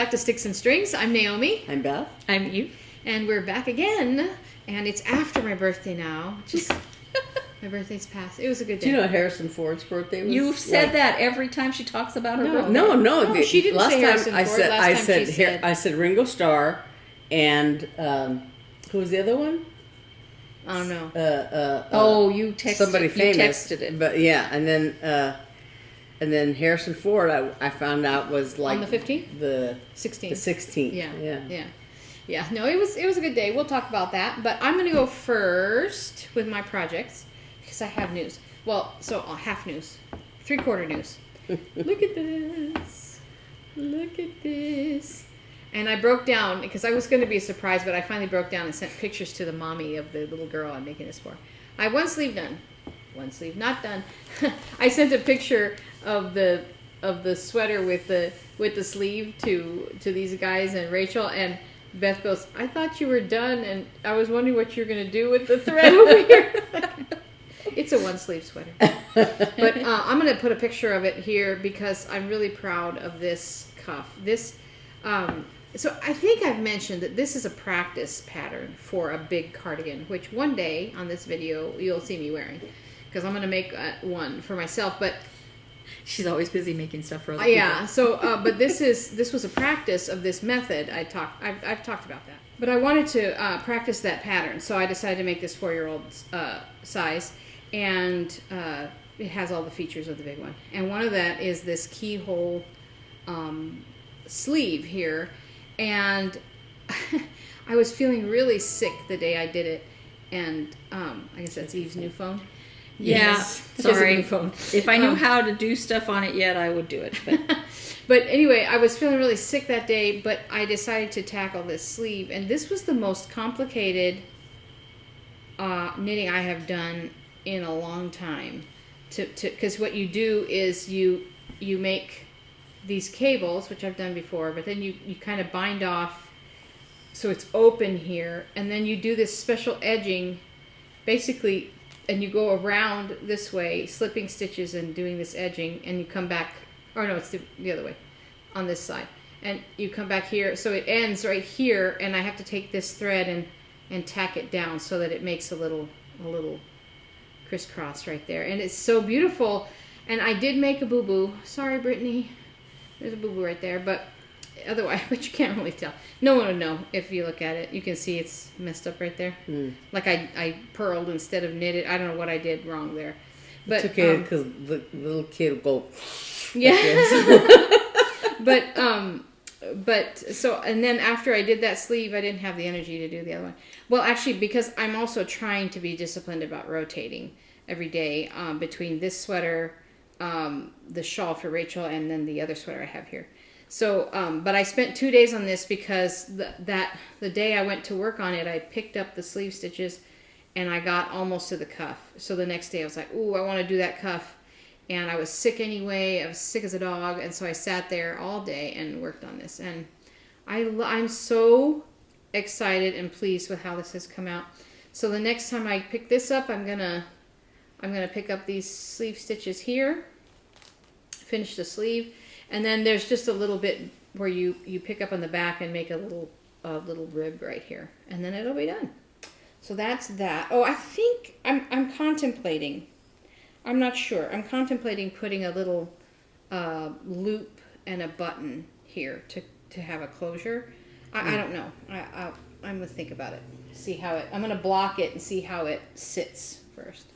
back to Sticks and Strings. I'm Naomi. I'm Beth. I'm Eve. And we're back again. And it's after my birthday now. Just my birthday's passed. It was a good day. Do you know Harrison Ford's birthday was? You've said that every time she talks about her birthday. No, she didn't say Harrison Ford. I said Ringo Starr and who was the other one? I don't know. You texted somebody famous. You texted it. But yeah, and then Harrison Ford I found out was like on the 15th? The 16th. The 16th. Yeah. No, it was a good day. We'll talk about that. But I'm going to go first with my projects because I have news. Well, so half news, 3/4 news. Look at this. Look at this. And I broke down because I was going to be a surprise, but I finally broke down and sent pictures to the mommy of the little girl I'm making this for. I have one sleeve done. One sleeve not done. I sent a picture of the sweater with the sleeve to these guys and Rachel, and Beth goes, I thought you were done, and I was wondering what you're going to do with the thread over here. It's a one sleeve sweater. But I'm going to put a picture of it here because I'm really proud of this cuff. So I think I've mentioned that this is a practice pattern for a big cardigan, which one day on this video you'll see me wearing, because I'm going to make one for myself. But she's always busy making stuff for other people. Yeah. So, but this was a practice of this method. I've talked about that. But I wanted to practice that pattern, so I decided to make this 4-year-old size, and it has all the features of the big one. And one of that is this keyhole sleeve here. And I was feeling really sick the day I did it, and I guess that's Eve's new phone. Yeah, yes. Sorry. New phone. If I knew how to do stuff on it yet, I would do it. But anyway, I was feeling really sick that day, but I decided to tackle this sleeve, and this was the most complicated knitting I have done in a long time. Because what you do is you make these cables, which I've done before, but then you kind of bind off so it's open here, and then you do this special edging, basically, and you go around this way, slipping stitches and doing this edging, and you come back, or no, it's the other way, on this side, and you come back here, so it ends right here, and I have to take this thread and tack it down so that it makes a little crisscross right there, and it's so beautiful. And I did make a boo-boo. Sorry, Brittany. There's a boo-boo right there, but otherwise, but you can't really tell. No one would know if you look at it. You can see it's messed up right there. Like I purled instead of knitted. I don't know what I did wrong there. But it's okay because the little kid will go. Yeah. But so, and then after I did that sleeve, I didn't have the energy to do the other one. Well, actually, because I'm also trying to be disciplined about rotating every day between this sweater, the shawl for Rachel, and then the other sweater I have here. So, but I spent 2 days on this because the day I went to work on it, I picked up the sleeve stitches and I got almost to the cuff. So the next day I was like, ooh, I want to do that cuff. And I was sick anyway. I was sick as a dog. And so I sat there all day and worked on this. And I'm so excited and pleased with how this has come out. So the next time I pick this up, I'm gonna pick up these sleeve stitches here, finish the sleeve, and then there's just a little bit where you pick up on the back and make a little rib right here, and then it'll be done. So that's that. Oh, I think I'm contemplating. I'm not sure. I'm contemplating putting a little loop and a button here to have a closure. I don't know. I'm gonna think about it. See how it. I'm gonna block it and see how it sits first.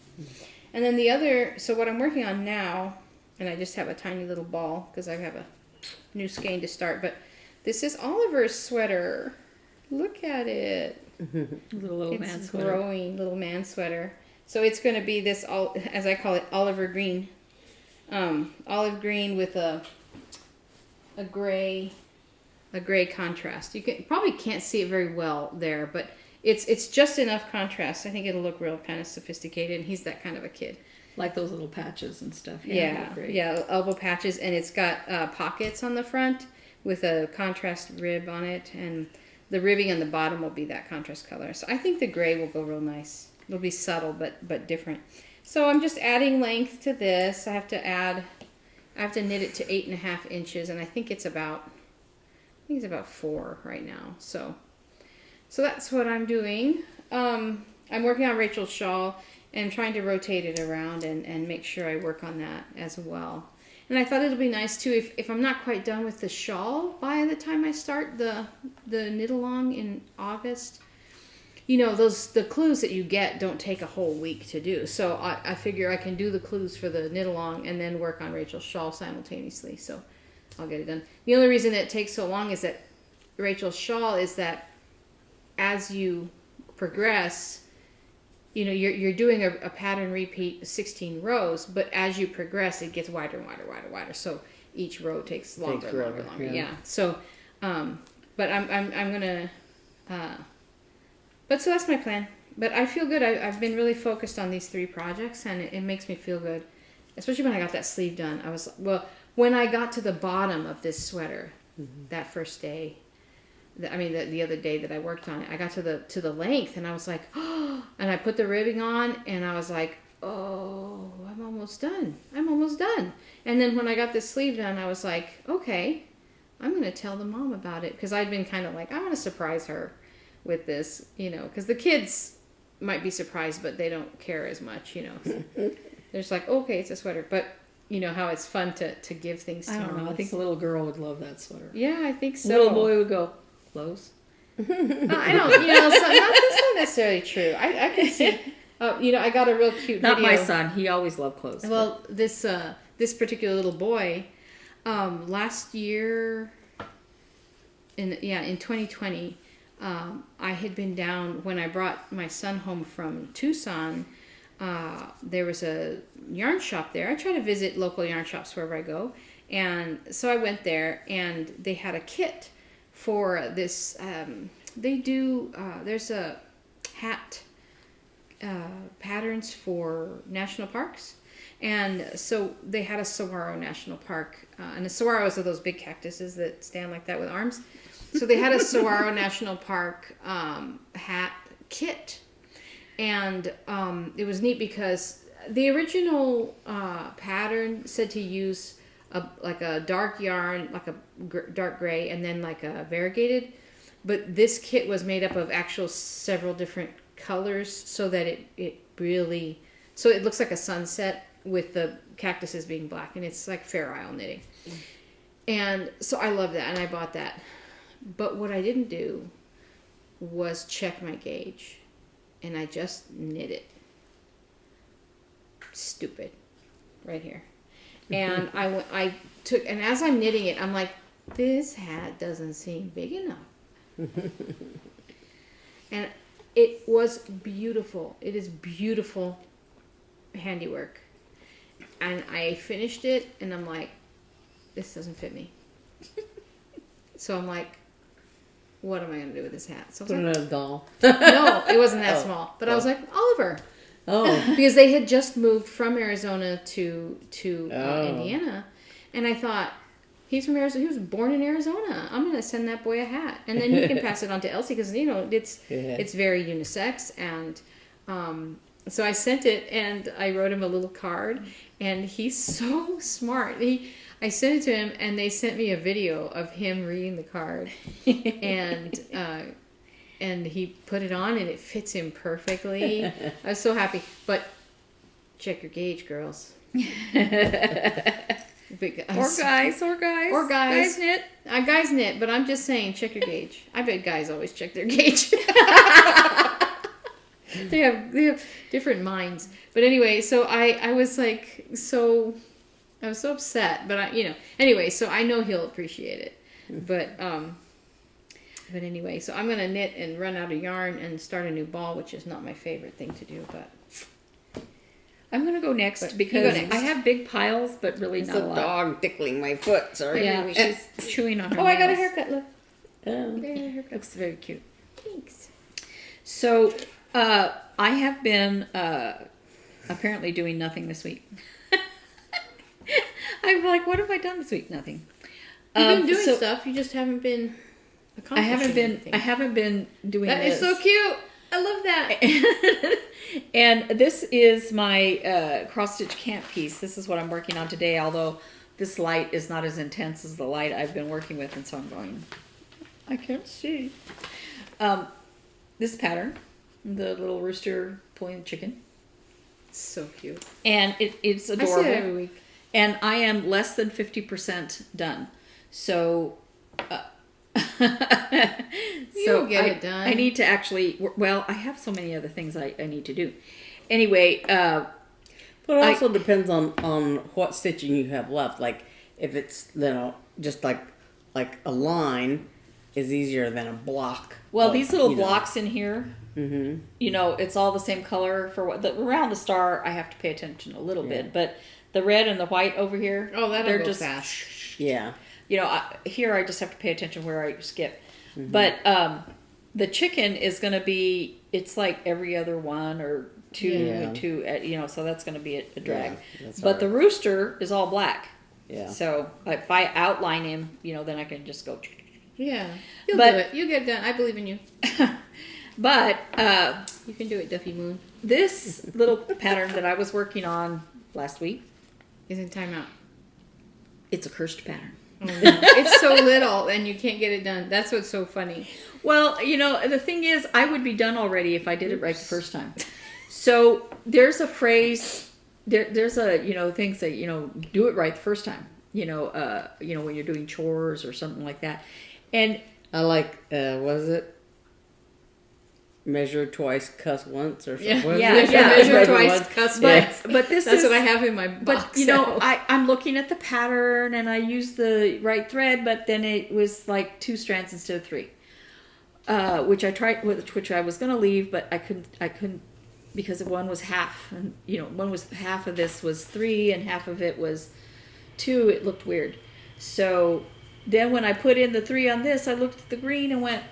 And then the other. So what I'm working on now, and I just have a tiny little ball because I have a new skein to start. But this is Oliver's sweater. Look at it. Little man sweater. Growing little man sweater. So it's going to be this, as I call it, Oliver green. Olive green with a gray contrast. You probably can't see it very well there, but it's just enough contrast. I think it'll look real kind of sophisticated, and he's that kind of a kid. Like those little patches and stuff. Yeah, elbow patches, and it's got pockets on the front with a contrast rib on it, and the ribbing on the bottom will be that contrast color. So I think the gray will go real nice. It'll be subtle but different. So I'm just adding length to this. I have to knit it to 8.5 inches, and I think it's about think it's about 4 right now. So that's what I'm doing. I'm working on Rachel's shawl and trying to rotate it around and make sure I work on that as well. And I thought it'll be nice too if I'm not quite done with the shawl by the time I start the knit along in August. You know, the clues that you get don't take a whole week to do. So I figure I can do the clues for the knit along and then work on Rachel's shawl simultaneously. So I'll get it done. The only reason it takes so long is that Rachel's shawl is that as you progress, you know, you're doing a pattern repeat 16 rows, but as you progress, it gets wider and wider, wider, wider. So each row takes longer, longer. Yeah. So, but I'm gonna, but so that's my plan. But I feel good. I've been really focused on these 3 projects, and it makes me feel good, especially when I got that sleeve done. When I got to the bottom of this sweater, that first day. The other day that I worked on it, I got to the length, and I was like, oh, and I put the ribbing on, and I was like, oh, I'm almost done. And then when I got this sleeve done, I was like, okay, I'm going to tell the mom about it, because I'd been kind of like, I want to surprise her with this, you know, because the kids might be surprised, but they don't care as much, you know. So they're just like, okay, it's a sweater, but you know how it's fun to give things to I don't know. moms. I think a little girl would love that sweater. Yeah, I think so. Little boy would go, close. I don't, you know, that's not necessarily true. I can see, you know, I got a real cute Not video. my son. He always loved clothes. Well, this particular little boy, last year, in 2020, I had been down when I brought my son home from Tucson. There was a yarn shop there. I try to visit local yarn shops wherever I go, and so I went there, and they had a kit for this. They do. There's a hat patterns for national parks, and so they had a saguaro national park, and the saguaros are those big cactuses that stand like that with arms. So they had a saguaro national park hat kit. And it was neat because the original pattern said to use a dark yarn, like a dark gray, and then like a variegated. But this kit was made up of actual several different colors, so that it really, so it looks like a sunset with the cactuses being black, and it's like Fair Isle knitting. And so I love that, and I bought that. But what I didn't do was check my gauge. And I just knit it. Stupid. Right here. And I took, and as I'm knitting it, I'm like, this hat doesn't seem big enough. And it was beautiful. It is beautiful handiwork. And I finished it, and I'm like, this doesn't fit me. So I'm like, what am I going to do with this hat? So Put it in a doll. No, it wasn't that small. But I was like, Oliver. Oh. Because they had just moved from Arizona to Indiana. And I thought, he's from Arizona. He was born in Arizona. I'm going to send that boy a hat. And then he can pass it on to Elsie because, you know, it's very unisex. And so I sent it, and I wrote him a little card. And he's so smart. I sent it to him, and they sent me a video of him reading the card, and he put it on, and it fits him perfectly. I was so happy. But check your gauge, girls. Or guys. Guys knit. Guys knit, but I'm just saying, check your gauge. I bet guys always check their gauge. They have different minds. But anyway, so I was like I was so upset, but anyway, so I know he'll appreciate it. But anyway, so I'm going to knit and run out of yarn and start a new ball, which is not my favorite thing to do, but I'm going to go next because I have big piles, but really It's not a a lot. dog tickling my foot. Sorry. Yeah, she's chewing on her I got a nails. haircut, look. It looks very cute. Thanks. So, I have been apparently doing nothing this week. I'm like, what have I done this week? Nothing. You've been doing stuff, you just haven't been accomplishing anything. I haven't been doing That this. is so cute. I love that. And this is my cross-stitch camp piece. This is what I'm working on today, although this light is not as intense as the light I've been working with, and so I'm going, I can't see. This pattern, the little rooster pulling the chicken, So cute. and it's I adorable. see it every week. And I am less than 50% done. So, You'll get it done. I need to actually, well, I have so many other things I need to do. Anyway, But it also depends on what stitching you have left. Like if it's just like a line is easier than a block. well, of, these little blocks in here, Mm-hmm. it's all the same color for around the star. I have to pay attention a little bit, but the red and the white over here, Oh, that'll they're go just fast. Yeah. here I just have to pay attention where I skip. Mm-hmm. But the chicken is going to be, it's like every other one or two, Yeah. two, so that's going to be a drag. Yeah, that's but hard. the rooster is all black. Yeah. So if I outline him, then I can just go. Yeah. You'll But- do it. You'll get it done. I believe in you. But You can do it, Duffy Moon. this little pattern that I was working on last week, Is in timeout. it's a cursed pattern. Oh, no. It's so little and you can't get it done. That's what's so funny. Well, the thing is, I would be done already if I did it right the first time. So there's a phrase, there's a, things that, do it right the first time, when you're doing chores or something like that. And I like, was it? Measure twice, cuss once, or something. Yeah, Was it? measure twice, cuss but, once. but this That's is, what I have in my box. but I'm looking at the pattern and I used the right thread, but then it was like 2 strands instead of 3. Which I tried, which I was going to leave, but I couldn't because one was half, and one was half of this was 3 and half of it was 2. It looked weird. So then when I put in the 3 on this, I looked at the green and went,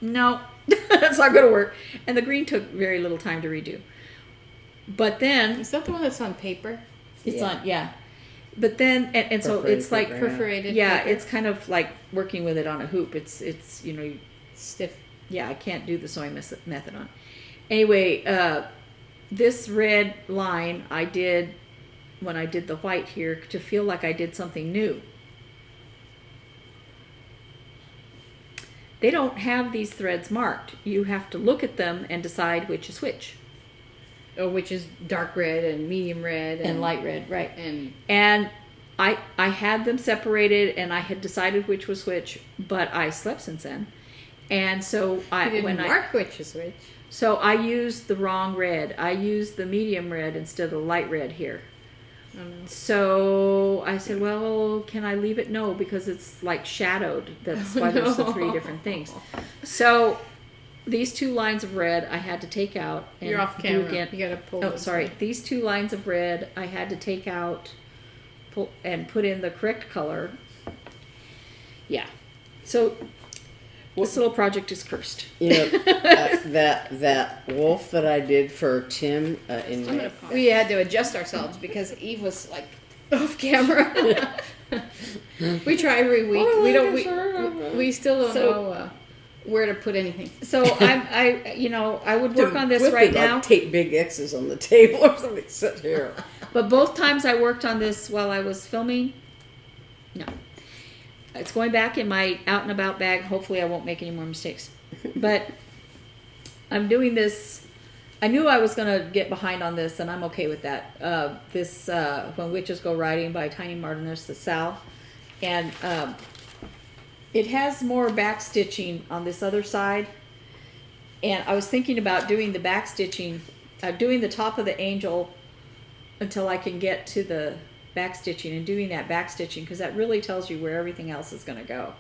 no, that's not going to work. And the green took very little time to redo. But then Is that the one that's on paper? it's on, yeah. But then, and so Perforated it's like, paper, Perforated yeah, paper? it's kind of like working with it on a hoop. It's Stiff. yeah, I can't do the sewing method on. Anyway, this red line I did when I did the white here to feel like I did something new. They don't have these threads marked. You have to look at them and decide which is which. Oh, which is dark red and medium red And light red, right. And I had them separated and I had decided which was which, but I slept since then. And so you didn't mark which is which. So I used the wrong red. I used the medium red instead of the light red here. Oh, no. So I said, well, can I leave it? No, because it's like shadowed. That's why there's the 3 different things. So these 2 lines of red I had to take out. And You're off do camera. again. You gotta pull. Oh, this sorry. way. These 2 lines of red I had to take out, and put in the correct color. Yeah. So this little project is cursed. That wolf that I did for Tim We had to adjust ourselves because Eve was like off camera. We try every week. We still don't know where to put anything. So I would work on this right now. Tape big X's on the table or something. Sit here. But both times I worked on this while I was filming, no. It's going back in my out and about bag. Hopefully I won't make any more mistakes. But I'm doing this. I knew I was going to get behind on this, and I'm okay with that. This When Witches Go Riding by Tiny Martinus, the South. And it has more back stitching on this other side. And I was thinking about doing the back stitching, doing the top of the angel until I can get to the back stitching and doing that back stitching, because that really tells you where everything else is going to go.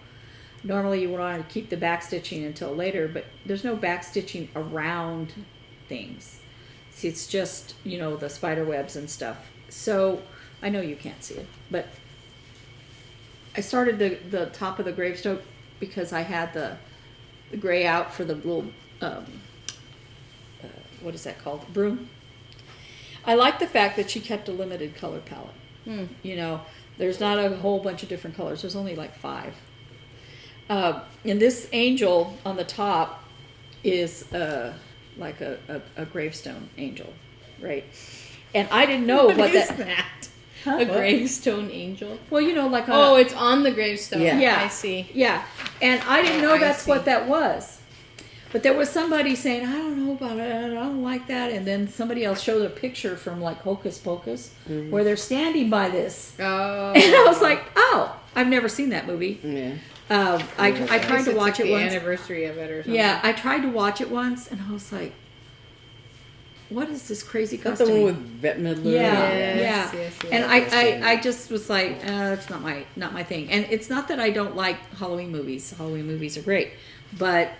Normally you want to keep the back stitching until later, but there's no back stitching around things. See, it's just, the spider webs and stuff. So I know you can't see it, but I started the top of the gravestone because I had the gray out for the little, what is that called? Broom. I like the fact that she kept a limited color palette. There's not a whole bunch of different colors. There's only like 5. And this angel on the top is like a gravestone angel, right? And I didn't know what is that. A gravestone angel. Well, you know, like Oh, it's on the gravestone. Yeah. Yeah. I see. yeah. And I didn't know I that's see. what that was. But there was somebody saying, I don't know about it, I don't like that. And then somebody else showed a picture from like Hocus Pocus where they're standing by this. Oh. And I was like, oh, I've never seen that movie. Yeah. I tried to watch it the once. anniversary of it or something. Yeah, I tried to watch it once, and I was like, what is this crazy That's the costume? one with Bette Midler. Yeah, Yes, yeah. yes, yes. And I just was like, that's not my thing. And it's not that I don't like Halloween movies. Halloween movies are great, but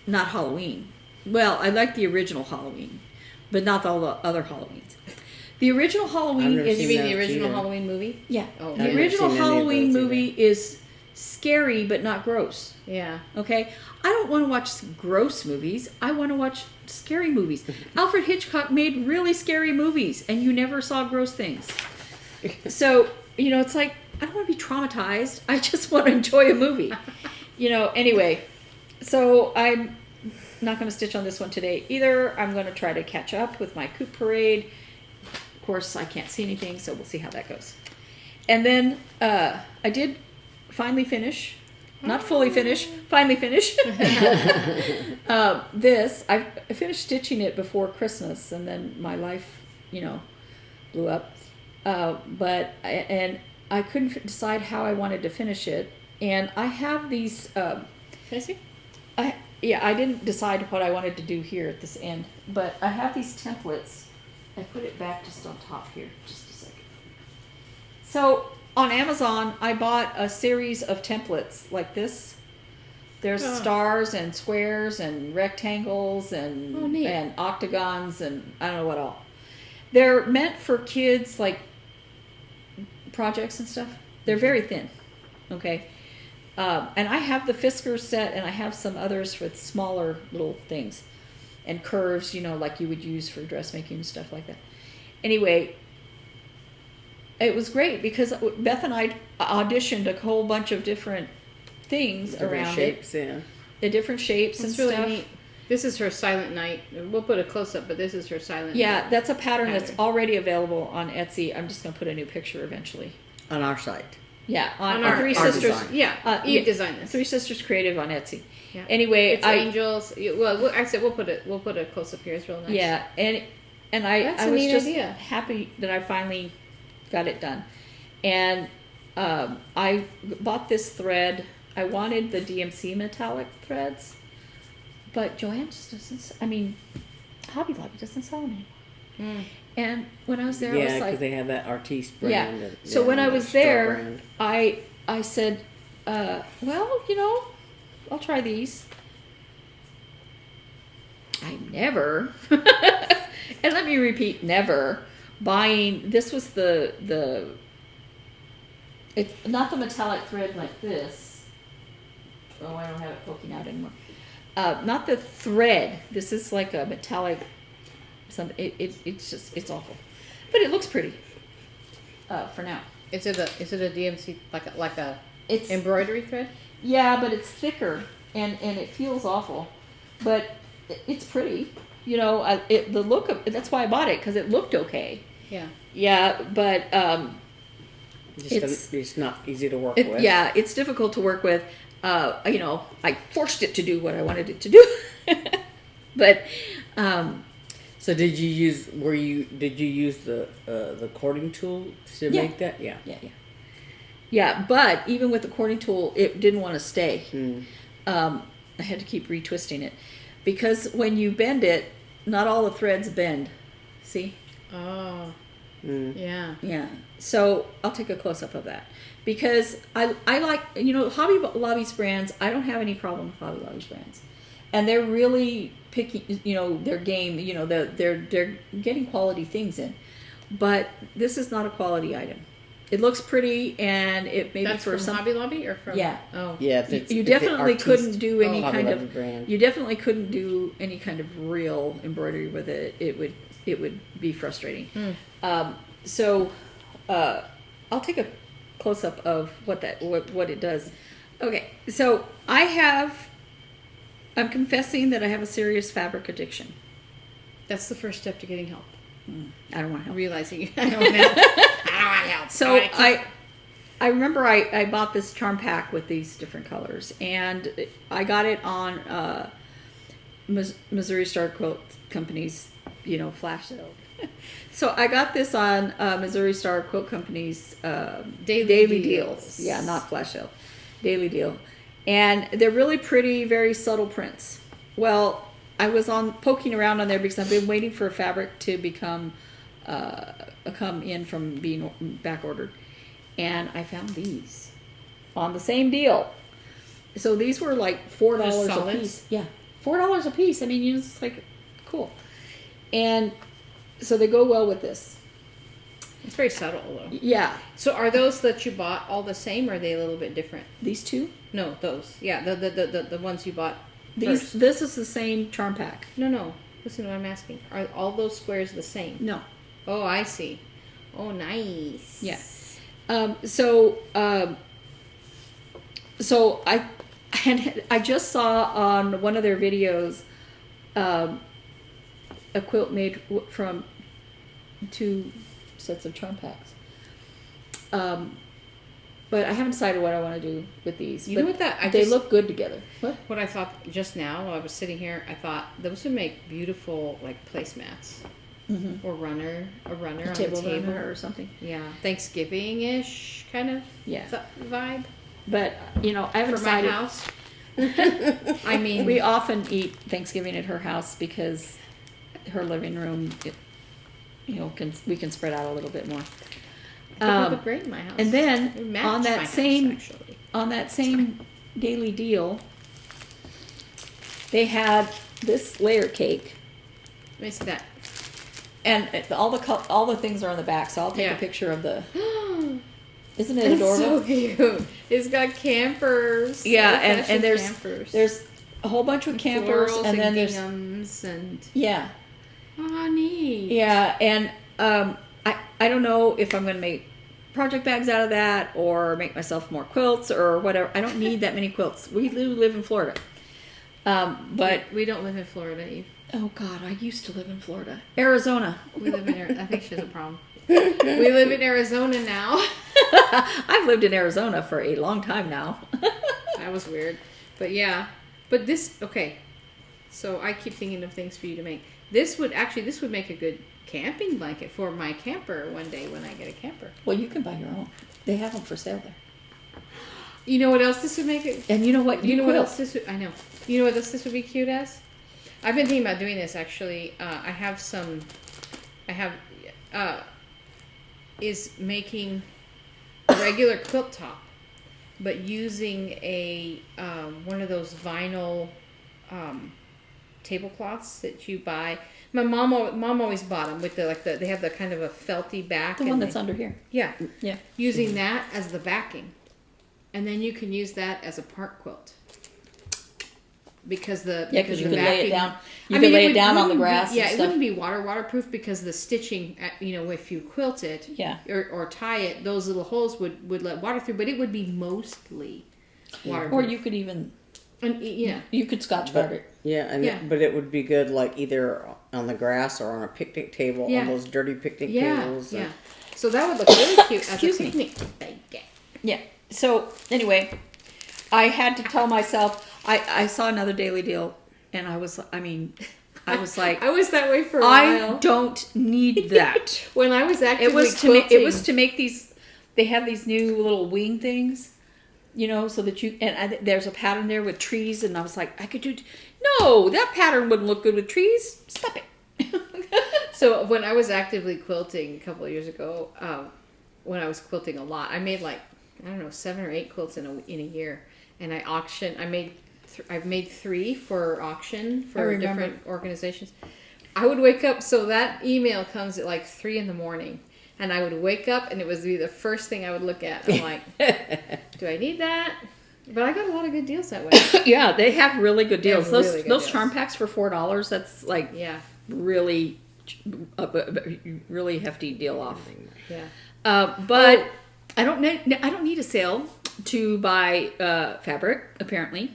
not Halloween. Well, I like the original Halloween, but not all the other Halloweens. The original Halloween never is You seen mean the that original either. Halloween movie? yeah. Oh, The yeah. original seen any of Halloween those movie is scary but not gross. Yeah. Okay, I don't want to watch gross movies. I want to watch scary movies. Alfred Hitchcock made really scary movies, and you never saw gross things. So, you know, it's like, I don't want to be traumatized. I just want to enjoy a movie. You know, anyway, so I'm not going to stitch on this one today either. I'm going to try to catch up with my Coop Parade. Of course, I can't see anything, so we'll see how that goes. And then I did finally finish. Not fully finish, finally finish. This, I finished stitching it before Christmas, and then my life, you know, blew up. And I couldn't decide how I wanted to finish it. And I have these, Can I see? I didn't decide what I wanted to do here at this end, but I have these templates. I put it back just on top here, just a second. So on Amazon, I bought a series of templates like this. There's stars and squares and rectangles and neat. and octagons and I don't know what all. They're meant for kids, like projects and stuff. They're very thin, okay? And I have the Fisker set, and I have some others with smaller little things and curves, you know, like you would use for dressmaking and stuff like that. Anyway, it was great because Beth and I auditioned a whole bunch of different things Different around shapes, yeah. it, the different shapes It's and really stuff. neat. This is her Silent Night. We'll put a close up, but this is her Silent Yeah, Night. that's a pattern that's Pattern. already available on Etsy. I'm just going to put a new picture eventually. On our site. Yeah, On our Three our Sisters. design. Yeah, Eve designed this. Three Sisters Creative on Etsy. Yeah. Anyway, It's angels. Well, I said we'll put a close up here. It's real nice. yeah, and That's I a was neat just idea. happy that I finally got it done. And I bought this thread. I wanted the DMC metallic threads, but Joanne just doesn't. I mean, Hobby Lobby doesn't sell them anymore. And when I was there, I Yeah, was because like, they have that Artiste brand. yeah. that- So yeah, when I that was store there, brand. I said, well, you know, I'll try these. I never, and let me repeat, never buying. This was the. It's not the metallic thread like this. Oh, I don't have it poking out anymore. Not the thread. This is like a metallic. It's just it's awful, but it looks pretty. For now, Is it a DMC like a it's embroidery thread? yeah, but it's thicker and it feels awful, but it's pretty. You know, the look of that's why I bought it because it looked okay. Yeah. Yeah, but It's not easy to work with. yeah, it's difficult to work with. You know, I forced it to do what I wanted it to do, but So did you use the cording tool to Yeah. make that? Yeah. yeah. But even with the cording tool, it didn't want to stay. I had to keep retwisting it because when you bend it, not all the threads bend. See? Oh. Mm. Yeah. Yeah. So I'll take a close up of that because I like, you know, Hobby Lobby's brands. I don't have any problem with Hobby Lobby's brands, and they're really picky. You know, their game. You know, they're getting quality things in, but this is not a quality item. It looks pretty, and it maybe That's for from some. Hobby Lobby or from? Yeah. Oh. Yeah. If it's, You if the definitely Artiste couldn't do any Hobby kind Lobby of. brand. You definitely couldn't do any kind of real embroidery with it. It would be frustrating. So I'll take a close up of what it does. Okay, so I'm confessing that I have a serious fabric addiction. That's the first step to getting help. I don't want help. Realizing I don't have So I remember I bought this charm pack with these different colors, and I got it on Missouri Star Quilt Company's, flash sale. So I got this on Missouri Star Quilt Company's daily deals. Yeah, not flash sale, daily deal, and they're really pretty, very subtle prints. Well, I was poking around on there because I've been waiting for a fabric to become come in from being back ordered. And I found these on the same deal. So these were like $4 a piece. Yeah, $4 a piece. I mean, it's like cool. And so they go well with this. It's very subtle, though. Yeah. So are those that you bought all the same, or are they a little bit different? These two? No, those. Yeah, the ones you bought. This is the same charm pack. No. Listen to what I'm asking. Are all those squares the same? No. Oh, I see. Oh, nice. Yeah. So I just saw on one of their videos a quilt made from 2 sets of charm packs. But I haven't decided what I want to do with these. You know what they look good together. What I thought just now while I was sitting here, I thought those would make beautiful like placemats. Mm-hmm. Or a runner on the table runner or something. Yeah, Thanksgiving-ish kind of vibe. But I haven't decided. My house. I mean, we often eat Thanksgiving at her house because her living room, we can spread out a little bit more. It look great in my house. And then on that same daily deal, they had this layer cake. Let me see that. And all the things are on the back, so I'll take a picture of the. Isn't it adorable? So cute. It's got campers. Yeah, and there's campers. There's a whole bunch of campers, and then there's ginghams and yeah. Oh, neat. Yeah, and I don't know if I'm going to make project bags out of that or make myself more quilts or whatever. I don't need that many quilts. We live in Florida, but we don't live in Florida, Eve. Oh God, I used to live in Florida. Arizona. We live in Arizona. I think she has a problem. We live in Arizona now. I've lived in Arizona for a long time now. That was weird. But yeah. But this, okay. So I keep thinking of things for you to make. This would make a good camping blanket for my camper one day when I get a camper. Well, you can buy your own. They have them for sale there. You know what else this would make it? And you know what? You know what else this would, I know. You know what else this would be cute as? I've been thinking about doing this actually. Is making a regular quilt top, but using a one of those vinyl tablecloths that you buy. My mom always bought them with they have the kind of a felty back. The one that's under here. Yeah. Yeah. Using that as the backing, and then you can use that as a part quilt. Because you could lay it down. You could lay it down on the grass. It wouldn't be waterproof because the stitching, if you quilt it, or tie it, those little holes would let water through. But it would be mostly waterproof. Or you could even, you could Scotch guard it. Yeah, but it would be good like either on the grass or on a picnic table on those dirty picnic tables. Yeah. So that would look really cute as a picnic. Yeah. So anyway, I had to tell myself. I saw another daily deal, and I was like, I was that way for a while. I don't need that. When I was actively it was to make these. They have these new little wing things, so that there's a pattern there with trees, and I was like, I could do. No, that pattern wouldn't look good with trees. Stop it. So when I was actively quilting a couple of years ago, when I was quilting a lot, I made 7 or 8 quilts in a year, and I auctioned. I've made 3 for auction for different organizations. I would wake up, so that email comes at 3 in the morning, and I would wake up, and it was the first thing I would look at. I'm like, do I need that? But I got a lot of good deals that way. Yeah, they have really good deals. Those deals. Charm packs for $4. That's really, really hefty deal off. Yeah. But I don't need a sale to buy fabric apparently.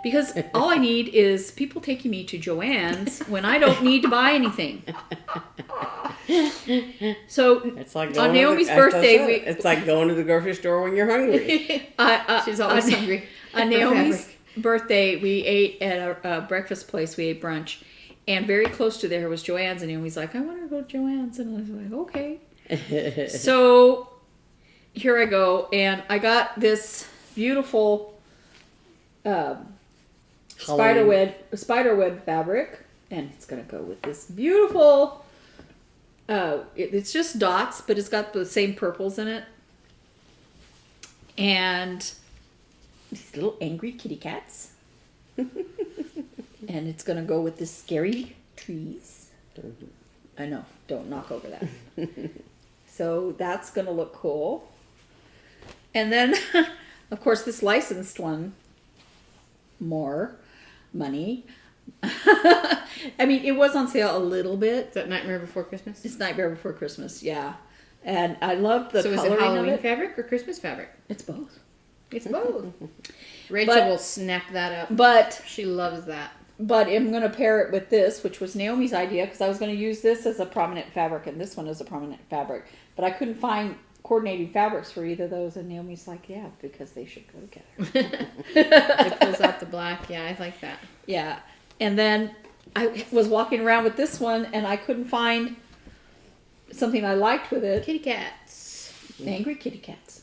Because all I need is people taking me to Joann's when I don't need to buy anything. So It's like on going Naomi's to the, birthday, it's like going to the grocery store when you're hungry. She's always hungry. On Naomi's birthday, we ate at a breakfast place. We ate brunch, and very close to there was Joann's, and Naomi's like, "I want to go to Joann's," and I was like, "Okay." So here I go, and I got this beautiful spiderweb fabric, and it's gonna go with this beautiful. It's just dots, but it's got the same purples in it, and these little angry kitty cats. And it's gonna go with the scary trees. I know, don't knock over that. So that's gonna look cool. And then, of course, this licensed one, more money. I mean, it was on sale a little bit. Is that Nightmare Before Christmas? It's Nightmare Before Christmas, yeah. And I love the so coloring is it Halloween of it. fabric or Christmas fabric? It's both. It's both. Rachel will snap that up. But She loves that. I'm going to pair it with this, which was Naomi's idea, because I was going to use this as a prominent fabric and this one as a prominent fabric. But I couldn't find coordinating fabrics for either of those, and Naomi's like, yeah, because they should go together. It pulls out the black. Yeah, I like that. Yeah. And then I was walking around with this one, and I couldn't find something I liked with it. Kitty cats. Angry kitty cats.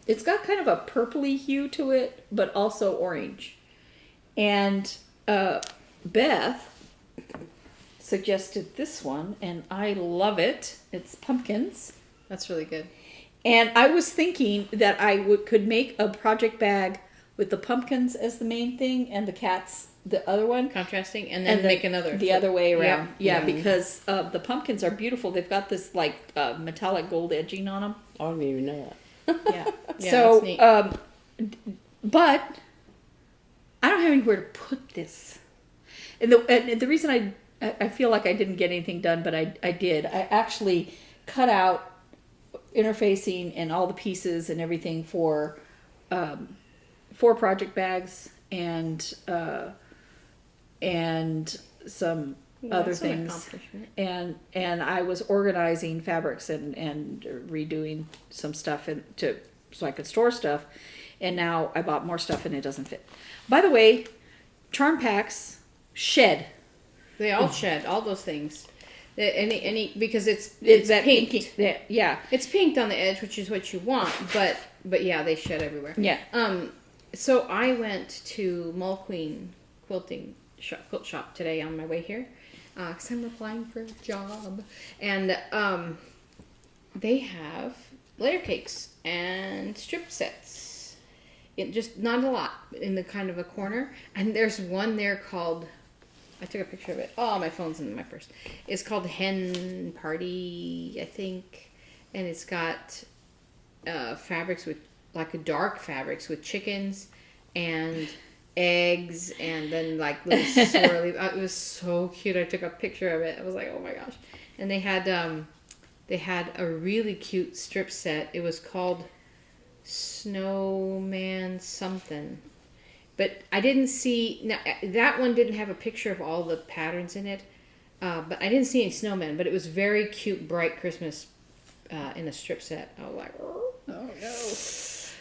It's got kind of a purpley hue to it, but also orange. And Beth suggested this one, and I love it. It's pumpkins. That's really good. And I was thinking that I could make a project bag with the pumpkins as the main thing and the cats the other one. Contrasting, and then make another. The other way around. Yeah. Yeah, because the pumpkins are beautiful. They've got this like metallic gold edging on them. I don't even know that. Yeah. Yeah, So, that's neat. but I don't have anywhere to put this. And the reason I feel like I didn't get anything done, but I did. I actually cut out interfacing and all the pieces and everything for 4 project bags and some other that's an things. accomplishment. And I was organizing fabrics and redoing some stuff so I could store stuff. And now I bought more stuff and it doesn't fit. By the way, charm packs shed. They all shed all those things. Any because it's that pinked. pinky. Yeah. It's pinked on the edge, which is what you want, but yeah, they shed everywhere. Yeah. So I went to Mull Queen quilt shop today on my way here, because I'm applying for a job, and they have layer cakes and strip sets. It just not a lot in the kind of a corner, and there's one there called. I took a picture of it. Oh, my phone's in my purse. It's called Hen Party, I think, and it's got fabrics with like dark fabrics with chickens and eggs, and then like little swirly. It was so cute. I took a picture of it. I was like, oh my gosh! And they had a really cute strip set. It was called Snowman something. But I didn't see, now, that one didn't have a picture of all the patterns in it, but I didn't see any snowmen, but it was very cute, bright Christmas in a strip set. I was like, oh no.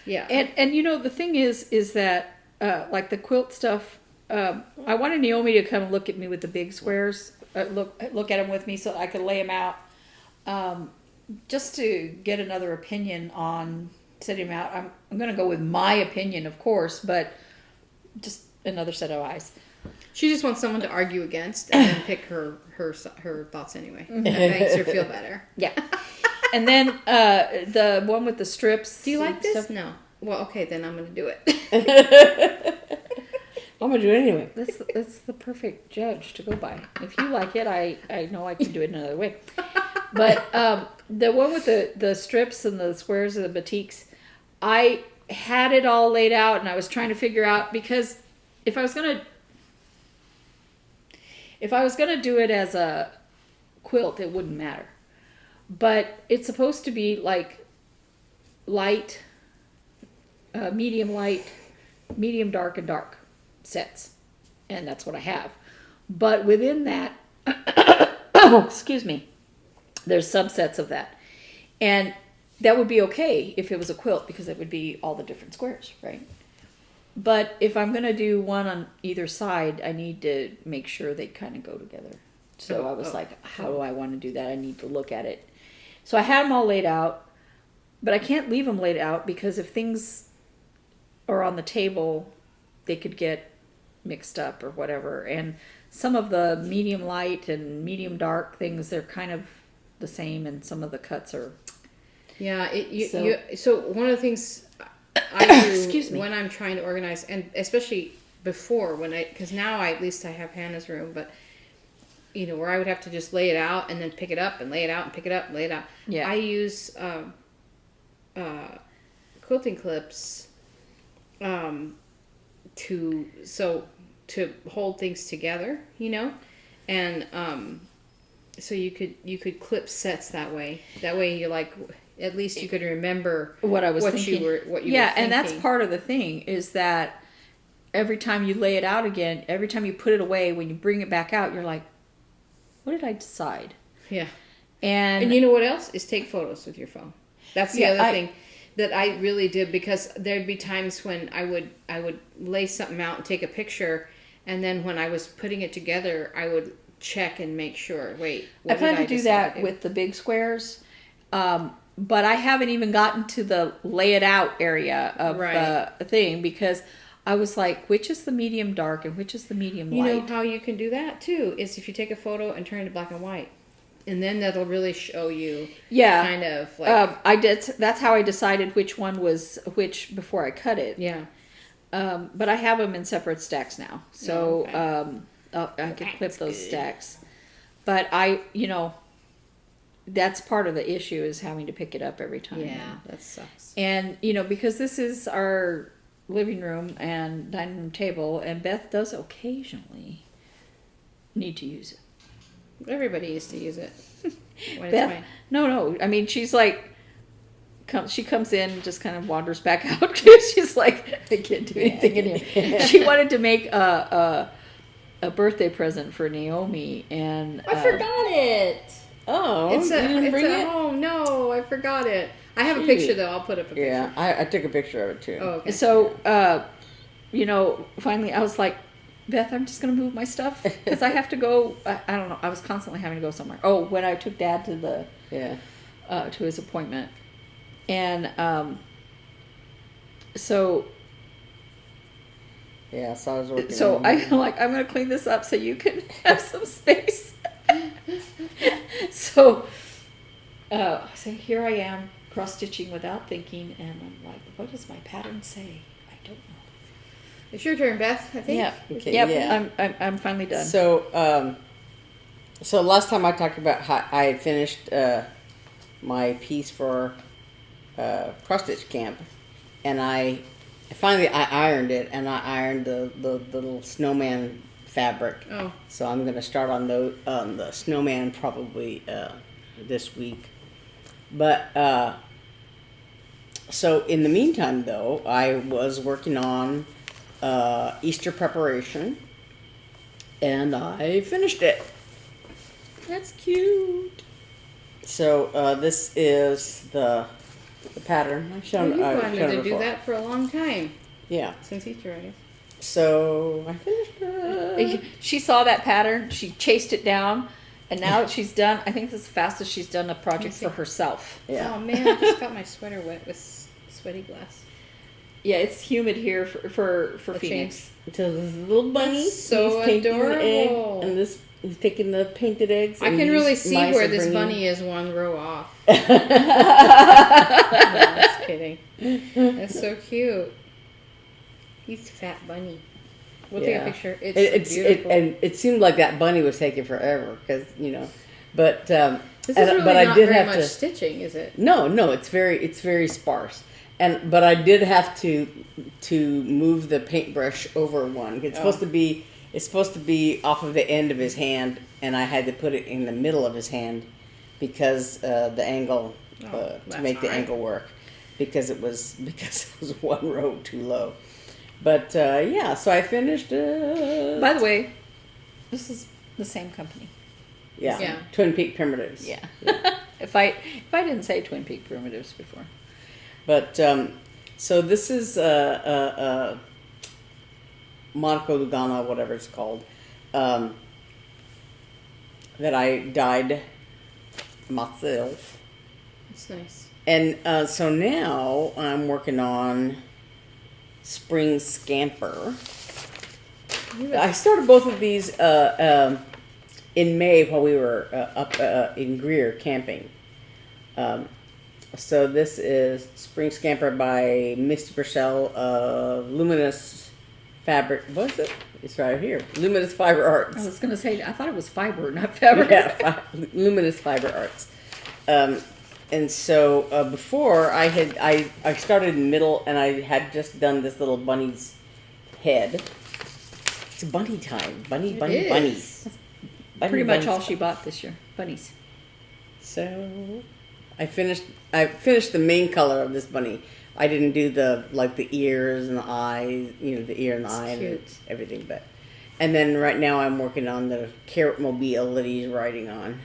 Yeah. And you know, the thing is that, like the quilt stuff, I wanted Naomi to come look at me with the big squares, look at them with me so I could lay them out, just to get another opinion on setting them out. I'm going to go with my opinion, of course, but just another set of eyes. She just wants someone to argue against and then pick her thoughts anyway. That makes her feel better. Yeah. And then the one with the strips. Do you like this? Stuff? No. Well, okay, then I'm going to do it. I'm going to do it anyway. That's the perfect judge to go by. If you like it, I know I can do it another way. But the one with the strips and the squares of the batiks, I had it all laid out and I was trying to figure out, because if I was gonna do it as a quilt, it wouldn't matter. But it's supposed to be like light, medium light, medium dark, and dark sets, and that's what I have. But within that, excuse me, There's subsets of that. And that would be okay if it was a quilt because it would be all the different squares, right? But if I'm going to do one on either side, I need to make sure they kind of go together. So I was like, how do I want to do that? I need to look at it. So I had them all laid out, but I can't leave them laid out because if things are on the table, they could get mixed up or whatever. And some of the medium light and medium dark things, they're kind of the same, and some of the cuts are... Yeah, so one of the things I do Excuse me. when I'm trying to organize, and especially before because now at least I have Hannah's room, but where I would have to just lay it out and then pick it up and lay it out and pick it up and lay it out. Yeah. I use quilting clips to hold things together, and so you could clip sets that way. That way you at least you could remember what I was thinking. What you were thinking. And that's part of the thing is that every time you lay it out again, every time you put it away, when you bring it back out, you're like, what did I decide? Yeah. And you know what else is take photos with your phone. That's the other thing that I really did, because there'd be times when I would lay something out and take a picture, and then when I was putting it together, I would check and make sure. Wait, I plan to do that with the big squares, but I haven't even gotten to the lay it out area of the thing, because I was like, which is the medium dark and which is the medium light? You know how you can do that too is if you take a photo and turn it to black and white. And then that'll really show you kind of like... I did. That's how I decided which one was which before I cut it. Yeah. But I have them in separate stacks now. So I could clip those stacks. But that's part of the issue is having to pick it up every time. Yeah, that sucks. And, because this is our living room and dining room table, and Beth does occasionally need to use it. Everybody used to use it. Beth, no. I mean, she's like, she comes in and just kind of wanders back out because she's like, I can't do anything in here. She wanted to make a birthday present for Naomi, and I forgot it. Oh, you didn't bring it? Oh no, I forgot it. I have a picture though. I'll put up a picture. Yeah, I took a picture of it too. Oh, okay. So, finally, I was like, Beth, I'm just going to move my stuff because I have to go. I don't know. I was constantly having to go somewhere. Oh, when I took Dad to to his appointment, and so I was working. So I'm going to clean this up so you can have some space. So here I am cross stitching without thinking, and I'm like, what does my pattern say? I don't know. It's your turn, Beth, I think. Yeah. Okay, yep. yeah. I'm finally done. So, so last time I talked about how I finished my piece for cross stitch camp, and I ironed it, and I ironed the little snowman fabric. Oh. So I'm gonna start on the snowman probably this week, but so in the meantime though, I was working on Easter preparation, and I finished it. That's cute. So this is the pattern. I've shown. Well, you wanted shown it to do before. that for a long time. Yeah. Since Easter, I guess. So I finished it. She saw that pattern. She chased it down, and now that she's done, I think this is the fastest she's done a project for herself. Yeah. Oh man, I just got my sweater wet with sweaty glass. Yeah, it's humid here for Phoenix. So this little bunny, That's so he's taking the egg, adorable. and he's taking the painted eggs. I and can these really see mice where are this bringing- bunny is one row off. No, just kidding. That's so cute. He's fat bunny. We'll take a picture. It's beautiful. And it seemed like that bunny was taking forever because but this is really but not I did very have much to. stitching, is it? No, it's very sparse. But I did have to move the paintbrush over one. It's supposed to be off of the end of his hand, and I had to put it in the middle of his hand because the angle to make the angle work because it was one row too low. But so I finished. By the way, this is the same company. Yeah. Yeah. Twin Peak Primitives. Yeah. if I didn't say Twin Peak Primitives before. But so this is Monaco Lugana, whatever it's called, that I dyed myself. It's nice. And so now I'm working on Spring Scamper. I started both of these in May while we were up in Greer camping. So this is Spring Scamper by Misty Purcell of Luminous Fabric. What's it? It's right here. Luminous Fiber Arts. I was going to say, I thought it was fiber, not fabric. Yeah, Luminous Fiber Arts. And so before I started in the middle, and I had just done this little bunny's head. It's bunny time. Bunny. Is. Bunnies. Pretty much all she bought this year. Bunnies. So I finished the main color of this bunny. I didn't do the ears and the eyes, the ear and the eye and everything, and then right now I'm working on the carrot mobile that he's riding on.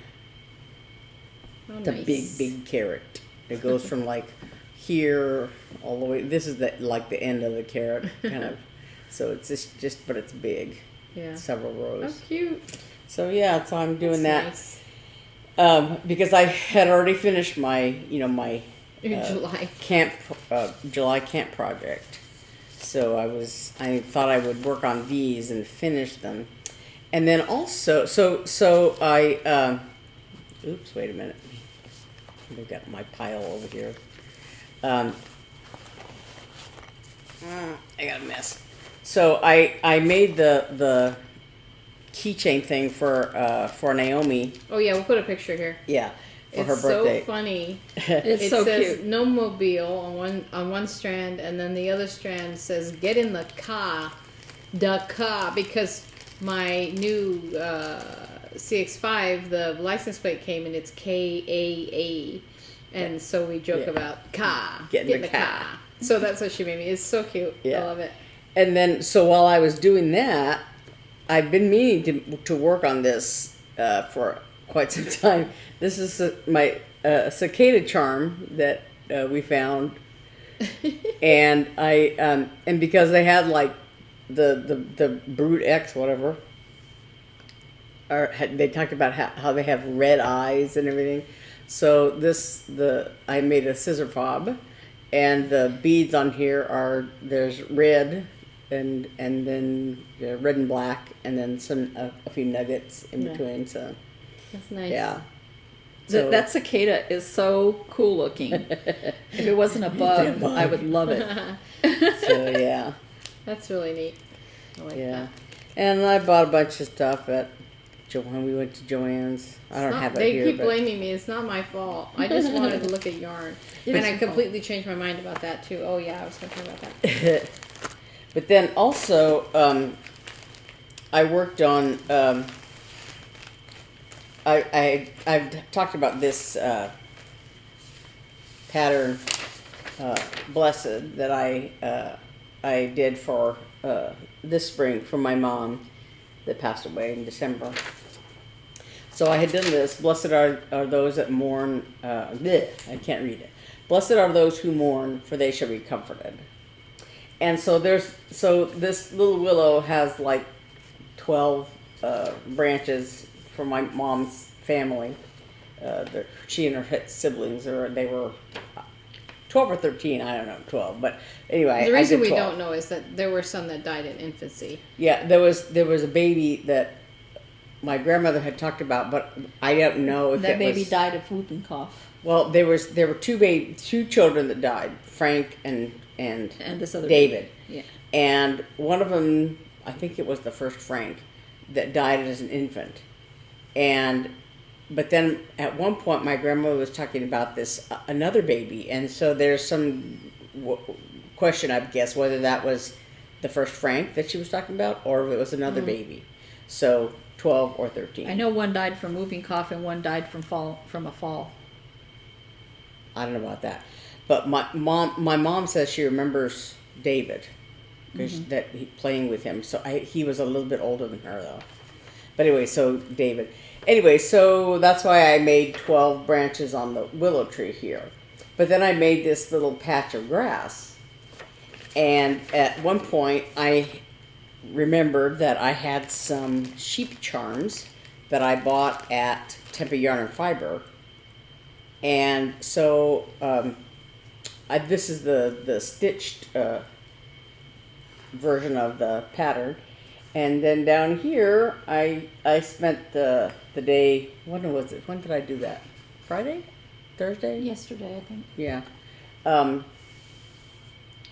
Oh, The nice. big carrot. It goes from here all the way. This is the end of the carrot kind of. So it's just but it's big. Yeah. Several How rows. cute. So yeah, so I'm doing That's that. nice. Because I had already finished my my In July. July camp project. So I thought I would work on these and finish them. And then also so I oops, wait a minute. I've got my pile over here. I got a mess. So I made the keychain thing for Naomi. Oh yeah, we'll put a picture here. Yeah, for It's her birthday. so funny. It's It so says cute. no mobile on one strand, and then the other strand says get in the car, because my new CX5, the license plate came and it's KAA, and so we joke about car, Get in the car. So that's what she made me. It's so cute. Yeah. I love it. And then, so while I was doing that, I've been meaning to work on this for quite some time. This is my Cicada Charm that we found, and and because they had the Brood X whatever, they talked about how they have red eyes and everything. So I made a scissor fob, and the beads on here there's red. And then red and black, and then a few nuggets in between. So That's nice. yeah, so, That cicada is so cool looking. If it wasn't a bug, I would love it. so yeah, That's really neat. I like yeah. that. And I bought a bunch of stuff at Joanne. We went to Joann's. I don't have it They here. keep but blaming me. It's not my fault. I just wanted to look at yarn, and I completely changed my mind about that too. Oh yeah, I was thinking about that. But then also, I worked on. I've talked about this pattern, Blessed, that I did for this spring for my mom that passed away in December. So I had done this. Blessed are those that mourn. I can't read it. Blessed are those who mourn, for they shall be comforted. And so this little willow has 12 branches from my mom's family. She and her siblings, they were 12 or 13, I don't know, 12. But anyway, The reason I did we 12. don't know is that there were some that died in infancy. Yeah, there was a baby that my grandmother had talked about, but I don't know if That baby died of whooping cough. Well, there were two children that died, Frank and this other David. baby. Yeah. And one of them, I think it was the first Frank, that died as an infant. But then at one point my grandmother was talking about this another baby, and so there's some question, I guess, whether that was the first Frank that she was talking about or if it was another baby. So 12 or 13. I know one died from whooping cough and one died from a fall. I don't know about that. But my mom says she remembers David because playing with him. So he was a little bit older than her though. But anyway, so David, Anyway, so that's why I made 12 branches on the willow tree here. But then I made this little patch of grass. And at one point, I remembered that I had some sheep charms that I bought at Tempe Yarn and Fiber. And so this is the stitched version of the pattern. And then down here, I spent the day, when was it? When did I do that? Friday? Thursday? Yesterday, I think. Yeah. Oh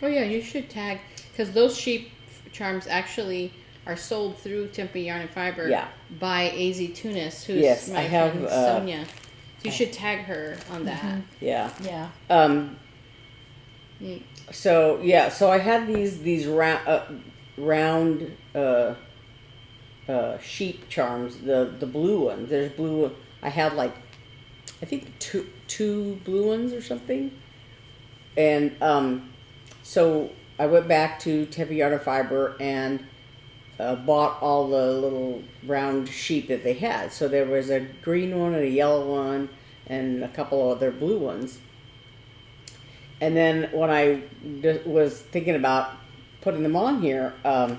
yeah, you should tag, because those sheep charms actually are sold through Tempe Yarn and Fiber Yeah. by AZ Tunis, who's Yes, my I have, friend Sonia. So you should tag her on that. Yeah. Yeah. You- So yeah, so I had these round sheep charms, the blue ones. There's blue. I had like, I think two blue ones or something. And so I went back to Tempe Yarn and Fiber and bought all the little round sheep that they had. So there was a green one and a yellow one and a couple other blue ones. And then when I was thinking about putting them on here, You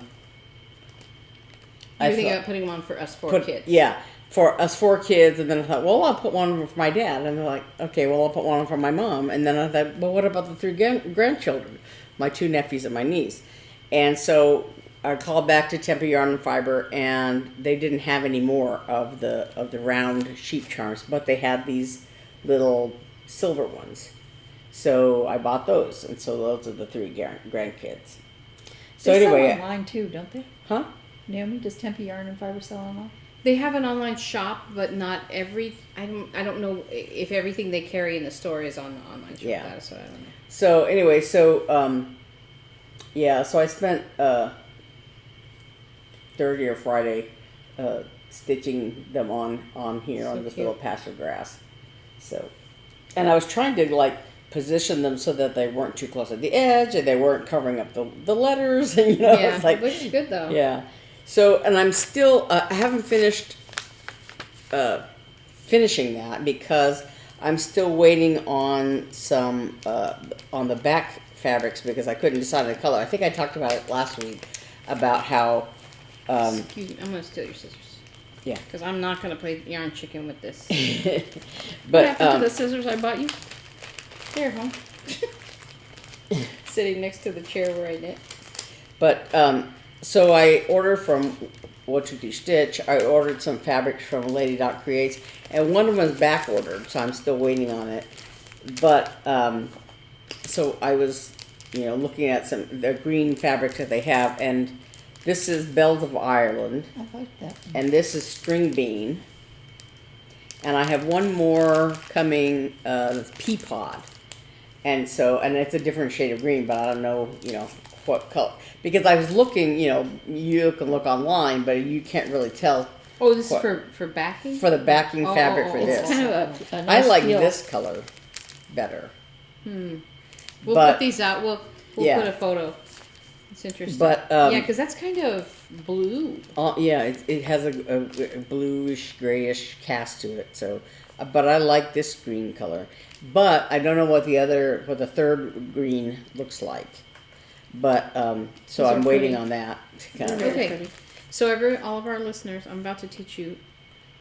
think about putting them on for us four kids? Yeah, for us 4 kids. And then I thought, well, I'll put one for my dad. And they're like, okay, well, I'll put one for my mom. And then I thought, well, what about the 3 grandchildren? My 2 nephews and my niece. And so I called back to Tempe Yarn and Fiber, and they didn't have any more of the round sheep charms, but they had these little silver ones. So I bought those, and so those are the 3 grandkids. So They anyway, sell online too, don't they? huh? Naomi, does Tempe Yarn and Fiber sell online? They have an online shop, but not every. I don't know if everything they carry in the store is on the online shop. Yeah. That's what I don't know. So anyway, so yeah, so I spent Thursday or Friday stitching them on here So on this cute. little patch of grass. So, and I was trying to like position them so that they weren't too close at the edge and they weren't covering up the letters. And Yeah, it's like, it looks good though. yeah. So, and I'm still I haven't finished finishing that because I'm still waiting on some on the back fabrics because I couldn't decide on the color. I think I talked about it last week about how Excuse me, I'm gonna steal your scissors. Yeah. Because I'm not gonna play yarn chicken with this. What but happened to the scissors I bought you? Here, huh? Sitting next to the chair where I knit. but so I ordered from What You Do Stitch. I ordered some fabrics from Lady Dot Creates, and one of them was back ordered, so I'm still waiting on it. But so I was, looking at the green fabric that they have, and this is Bells of Ireland, I like that. and this is String Bean, and I have one more coming, that's Pea Pod, and it's a different shade of green, but I don't know, what color, because I was looking, you can look online, but you can't really tell Oh, this What? is for backing? for the backing fabric for oh, this. It's kind of a I nice like feel. this color better. We'll but- put these out. We'll Yeah. put a photo. It's interesting. But yeah, because that's kind of blue. yeah, it has a bluish, grayish cast to it. So, but I like this green color. But I don't know what the third green looks like. But so These are I'm waiting pretty. on that. To kind of, Okay. pretty. So all of our listeners, I'm about to teach you.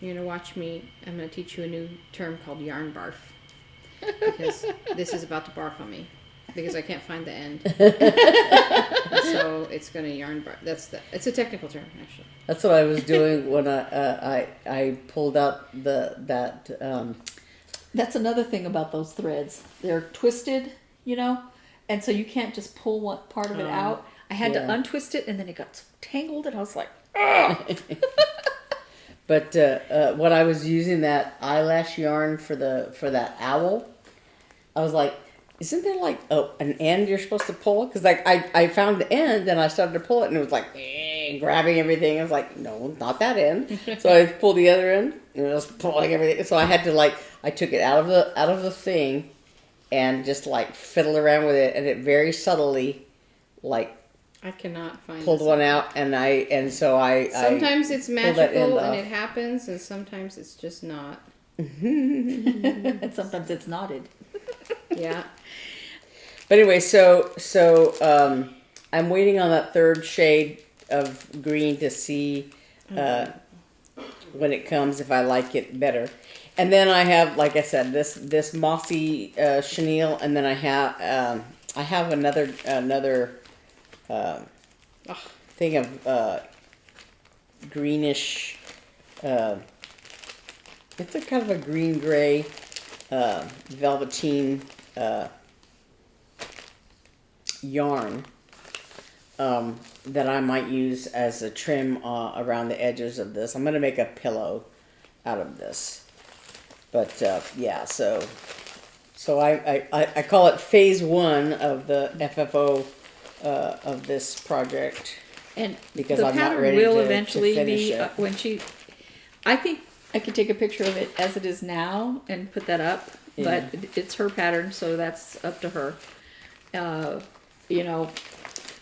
You're gonna watch me. I'm gonna teach you a new term called yarn barf, because this is about to barf on me because I can't find the end. So it's gonna yarn barf. It's a technical term actually. That's what I was doing when I pulled out that. That's another thing about those threads. They're twisted, and so you can't just pull one part of it out. I had to yeah. untwist it, and then it got so tangled, and I was like, ugh! But when I was using that eyelash yarn for that owl, I was like, isn't there like an end you're supposed to pull? Because like I found the end and I started to pull it and it was like grabbing everything. I was like, no, not that end. So I pulled the other end and it was pulling everything. So I had to I took it out of the thing and just fiddle around with it, and it very subtly I cannot find pulled this. one out, and so I Sometimes it's pulled that end magical off. and it happens, and sometimes it's just not. And sometimes it's knotted. Yeah. But anyway, so I'm waiting on that third shade of green to see when it comes, if I like it better. And then I have, like I said, this mossy chenille, and then I have another thing of greenish. It's a kind of a green gray velveteen yarn that I might use as a trim around the edges of this. I'm going to make a pillow out of this. But yeah, so I call it phase 1 of the FFO of this project. And Because the I'm not pattern ready will to eventually finish be it. when she. I think I could take a picture of it as it is now and put that up, Yeah. but it's her pattern, so that's up to her. You know,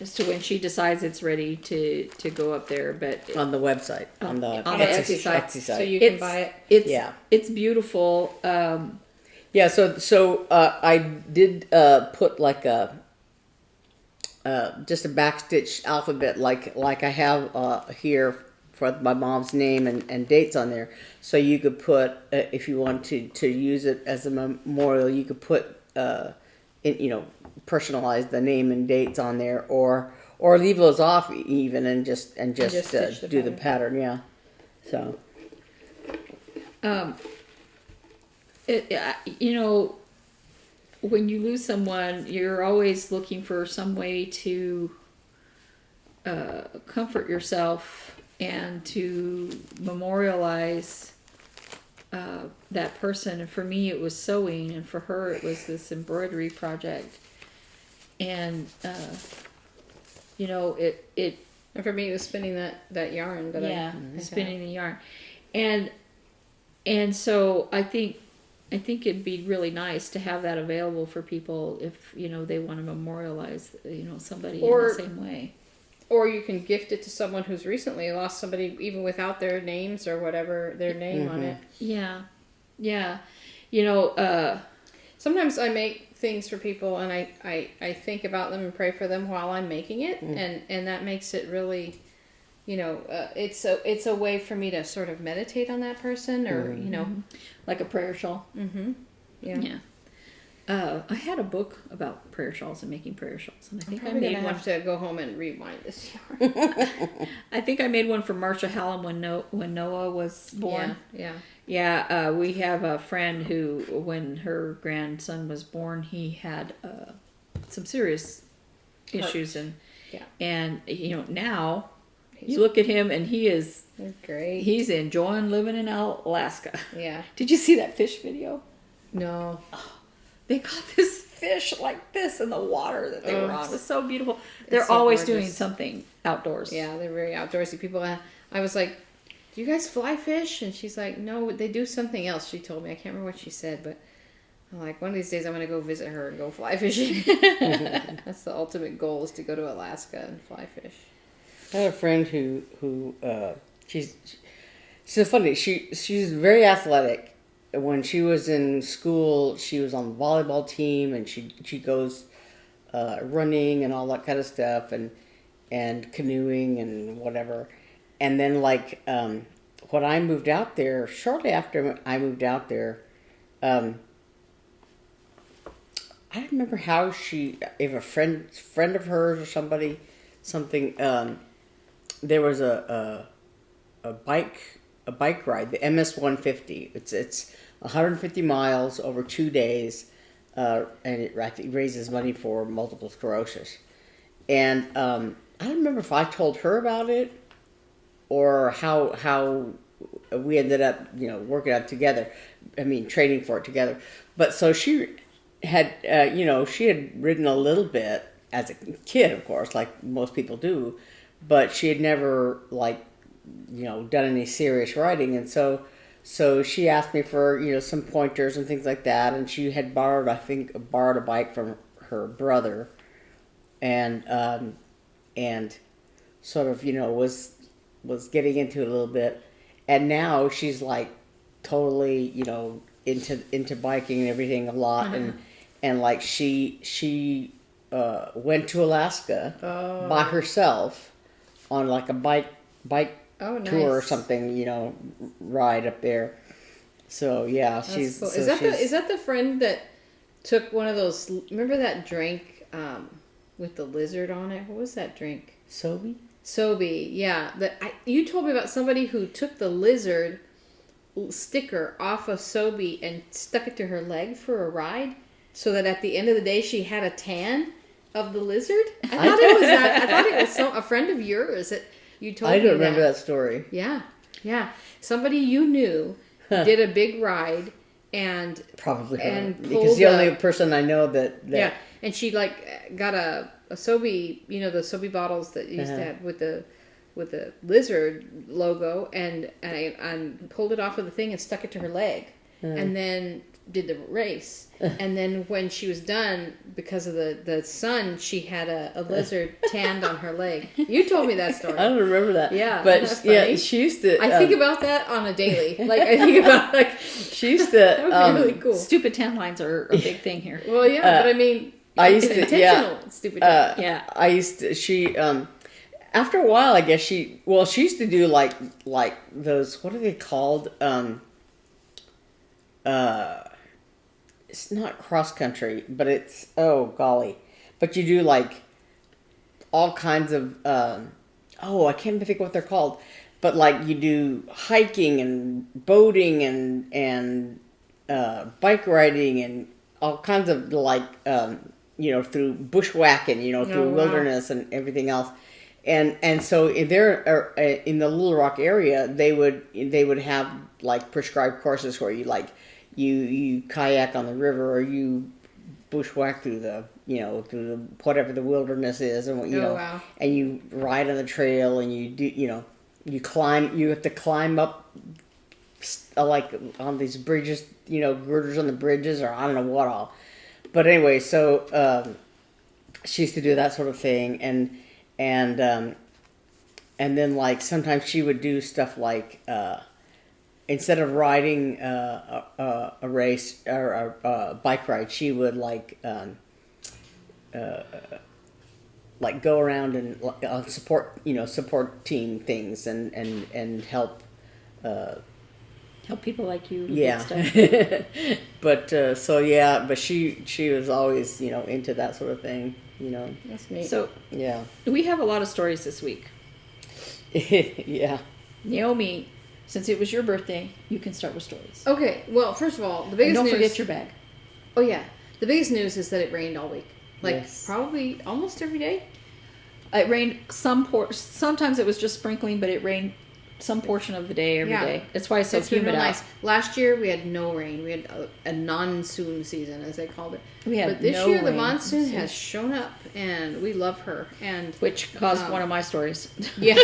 as to when she decides it's ready to go up there, but On the website, on the Etsy site. Etsy So site. you can buy it. It's Yeah. it's beautiful. Yeah, so I did put like a just a backstitch alphabet like I have here for my mom's name and dates on there. So you could put if you want to use it as a memorial, you could put personalize the name and dates on there, or leave those off even and just stitch the do the pattern. Yeah, so. When you lose someone, you're always looking for some way to comfort yourself and to memorialize that person. And for me, it was sewing, and for her, it was this embroidery project. And it And for me, it was spinning that yarn that I spinning the yarn, and so I think it'd be really nice to have that available for people if they want to memorialize somebody in the same way. Or you can gift it to someone who's recently lost somebody, even without their names or whatever their name on it. Yeah. Sometimes I make things for people and I think about them and pray for them while I'm making it, and that makes it really, it's a way for me to sort of meditate on that person, or like a prayer shawl. Yeah. I had a book about prayer shawls and making prayer shawls, and I think I I'm made gonna one. have to go home and rewind this yarn. I think I made one for Marsha Hallam when Noah was born. Yeah. Yeah, we have a friend who, when her grandson was born, he had some serious issues, and now you look at him and he is Great. He's enjoying living in Alaska. Yeah. Did you see that fish video? No. They caught this fish like this in the water that they were on. It was so beautiful. They're so always gorgeous. doing something outdoors. Yeah, they're very outdoorsy people. I was like, do you guys fly fish? And she's like, no, they do something else. She told me. I can't remember what she said, but I'm like, one of these days I'm going to go visit her and go fly fishing. That's the ultimate goal, is to go to Alaska and fly fish. I have a friend who she's funny. She's very athletic. When she was in school, she was on the volleyball team, and she goes running and all that kind of stuff, and canoeing and whatever. And then when I moved out there, shortly after I moved out there, I don't remember how if a friend of hers or something. There was a bike ride, the MS 150. It's 150 miles over 2 days, and it raises money for multiple sclerosis. And I don't remember if I told her about it or how we ended up working out together. I mean, training for it together. But so she had she had ridden a little bit as a kid, of course, like most people do, but she had never done any serious riding. And so she asked me for some pointers and things like that, and she had borrowed a bike from her brother, and and sort of, was getting into it a little bit. And now she's like totally, into biking and everything a lot. And like she went to Alaska by herself on like a bike tour or something, ride up there. So yeah, That's she's cool. so Is that the friend that took one of those? Remember that drink with the lizard on it? What was that drink? Sobe, yeah. You told me about somebody who took the lizard sticker off of Sobe and stuck it to her leg for a ride, so that at the end of the day she had a tan of the lizard. I thought it was that. I thought it was a friend of yours that you told me. I don't remember that story. Yeah. Somebody you knew did a big ride and probably her, and because the only person I know that yeah, and she like got a Sobe, the Sobe bottles that you used to have with the lizard logo, and I pulled it off of the thing and stuck it to her leg, and then did the race. And then when she was done, because of the sun, she had a lizard tanned on her leg. You told me that story. I don't remember that. Yeah, but yeah, she used to. I think about that on a daily. Like I think about she used to. That would be really cool. Stupid tan lines are a big thing here. Well, yeah, but I mean, I used it's to intentional. Stupid tan. Yeah, I used to. She after a while, I guess she used to do like those. What are they called? It's not cross country, but it's, oh golly. But you do like all kinds of, I can't even think what they're called. But like you do hiking and boating and bike riding and all kinds of like, through bushwhacking, through wilderness and everything else. And so there in the Little Rock area, they would have like prescribed courses where you like, you kayak on the river, or you bushwhack through the whatever the wilderness is, and wow. and you ride on the trail, and you do you have to climb up like on these bridges, girders on the bridges, or I don't know what all. But anyway, so she used to do that sort of thing, and then like sometimes she would do stuff like. Instead of riding a race or a bike ride, she would like go around and support team things and help people like you. Yeah. Stuff. But but she was always into that sort of thing. That's neat. So yeah, we have a lot of stories this week. Yeah, Naomi. Since it was your birthday, you can start with stories. Okay, well, first of all, the biggest and don't news... forget your bag. Oh, yeah. The biggest news is that it rained all week. Like, yes. Probably almost every day. It rained sometimes it was just sprinkling, but it rained some portion of the day every day. That's why it's so humid been real out. nice. Last year, we had no rain. We had a monsoon season, as they called it. But this no year, the rain. monsoon has shown up, and we love her. And Which caused one of my stories. Yeah.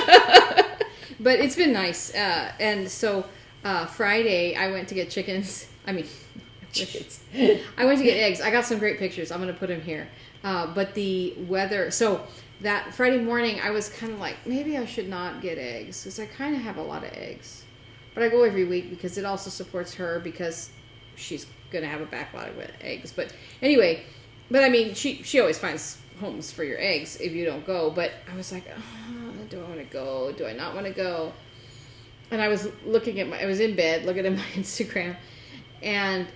But it's been nice. And so Friday, I went to get chickens. Chickens. I went to get eggs. I got some great pictures. I'm going to put them here. But the weather... So that Friday morning, I was kind of like, maybe I should not get eggs, because I kind of have a lot of eggs. But I go every week because it also supports her, because she's going to have a backlog of eggs. But anyway, she always finds homes for your eggs if you don't go. But I was like, do I want to go? Do I not want to go? And I was I was in bed looking at my Instagram, and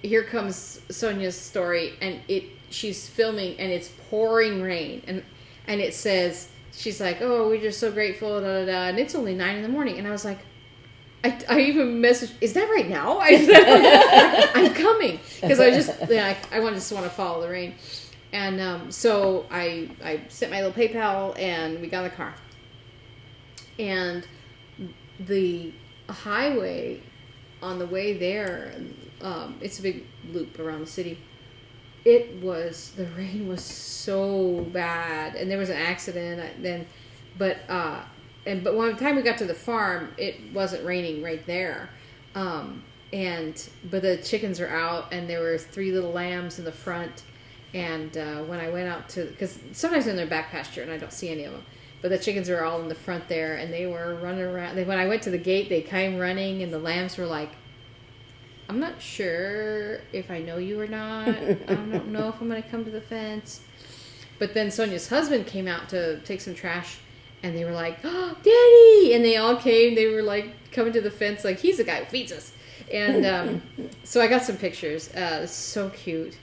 here comes Sonia's story, and she's filming, and it's pouring rain, and it says, she's like, oh, we're just so grateful, da da da, and it's only 9 a.m, and I was like, I even messaged, is that right now? I'm coming, because I just want to follow the rain. And so I sent my little PayPal, and we got in the car. And the highway on the way there, it's a big loop around the city. The rain was so bad, and there was an accident then. But by the time we got to the farm, it wasn't raining right there. But the chickens are out, and there were 3 little lambs in the front. And when I went out to, because sometimes in their back pasture and I don't see any of them, but the chickens are all in the front there, and they were running around. When I went to the gate, they came running, and the lambs were like, I'm not sure if I know you or not. I don't know if I'm going to come to the fence. But then Sonia's husband came out to take some trash, and they were like, oh, Daddy! And they all came. They were like coming to the fence like, he's the guy who feeds us. And so I got some pictures. It's so cute.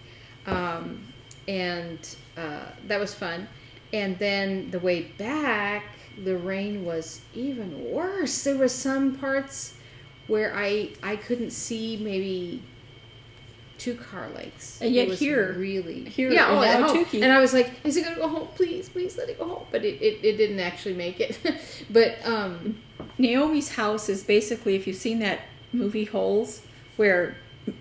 And that was fun. And then the way back, the rain was even worse. There were some parts where I couldn't see maybe 2 car lengths. And yet it was here, really yeah, at home. Tukey. And I was like, is it gonna go home? Please let it go home. But it didn't actually make it. But Naomi's house is basically, if you've seen that movie Holes, where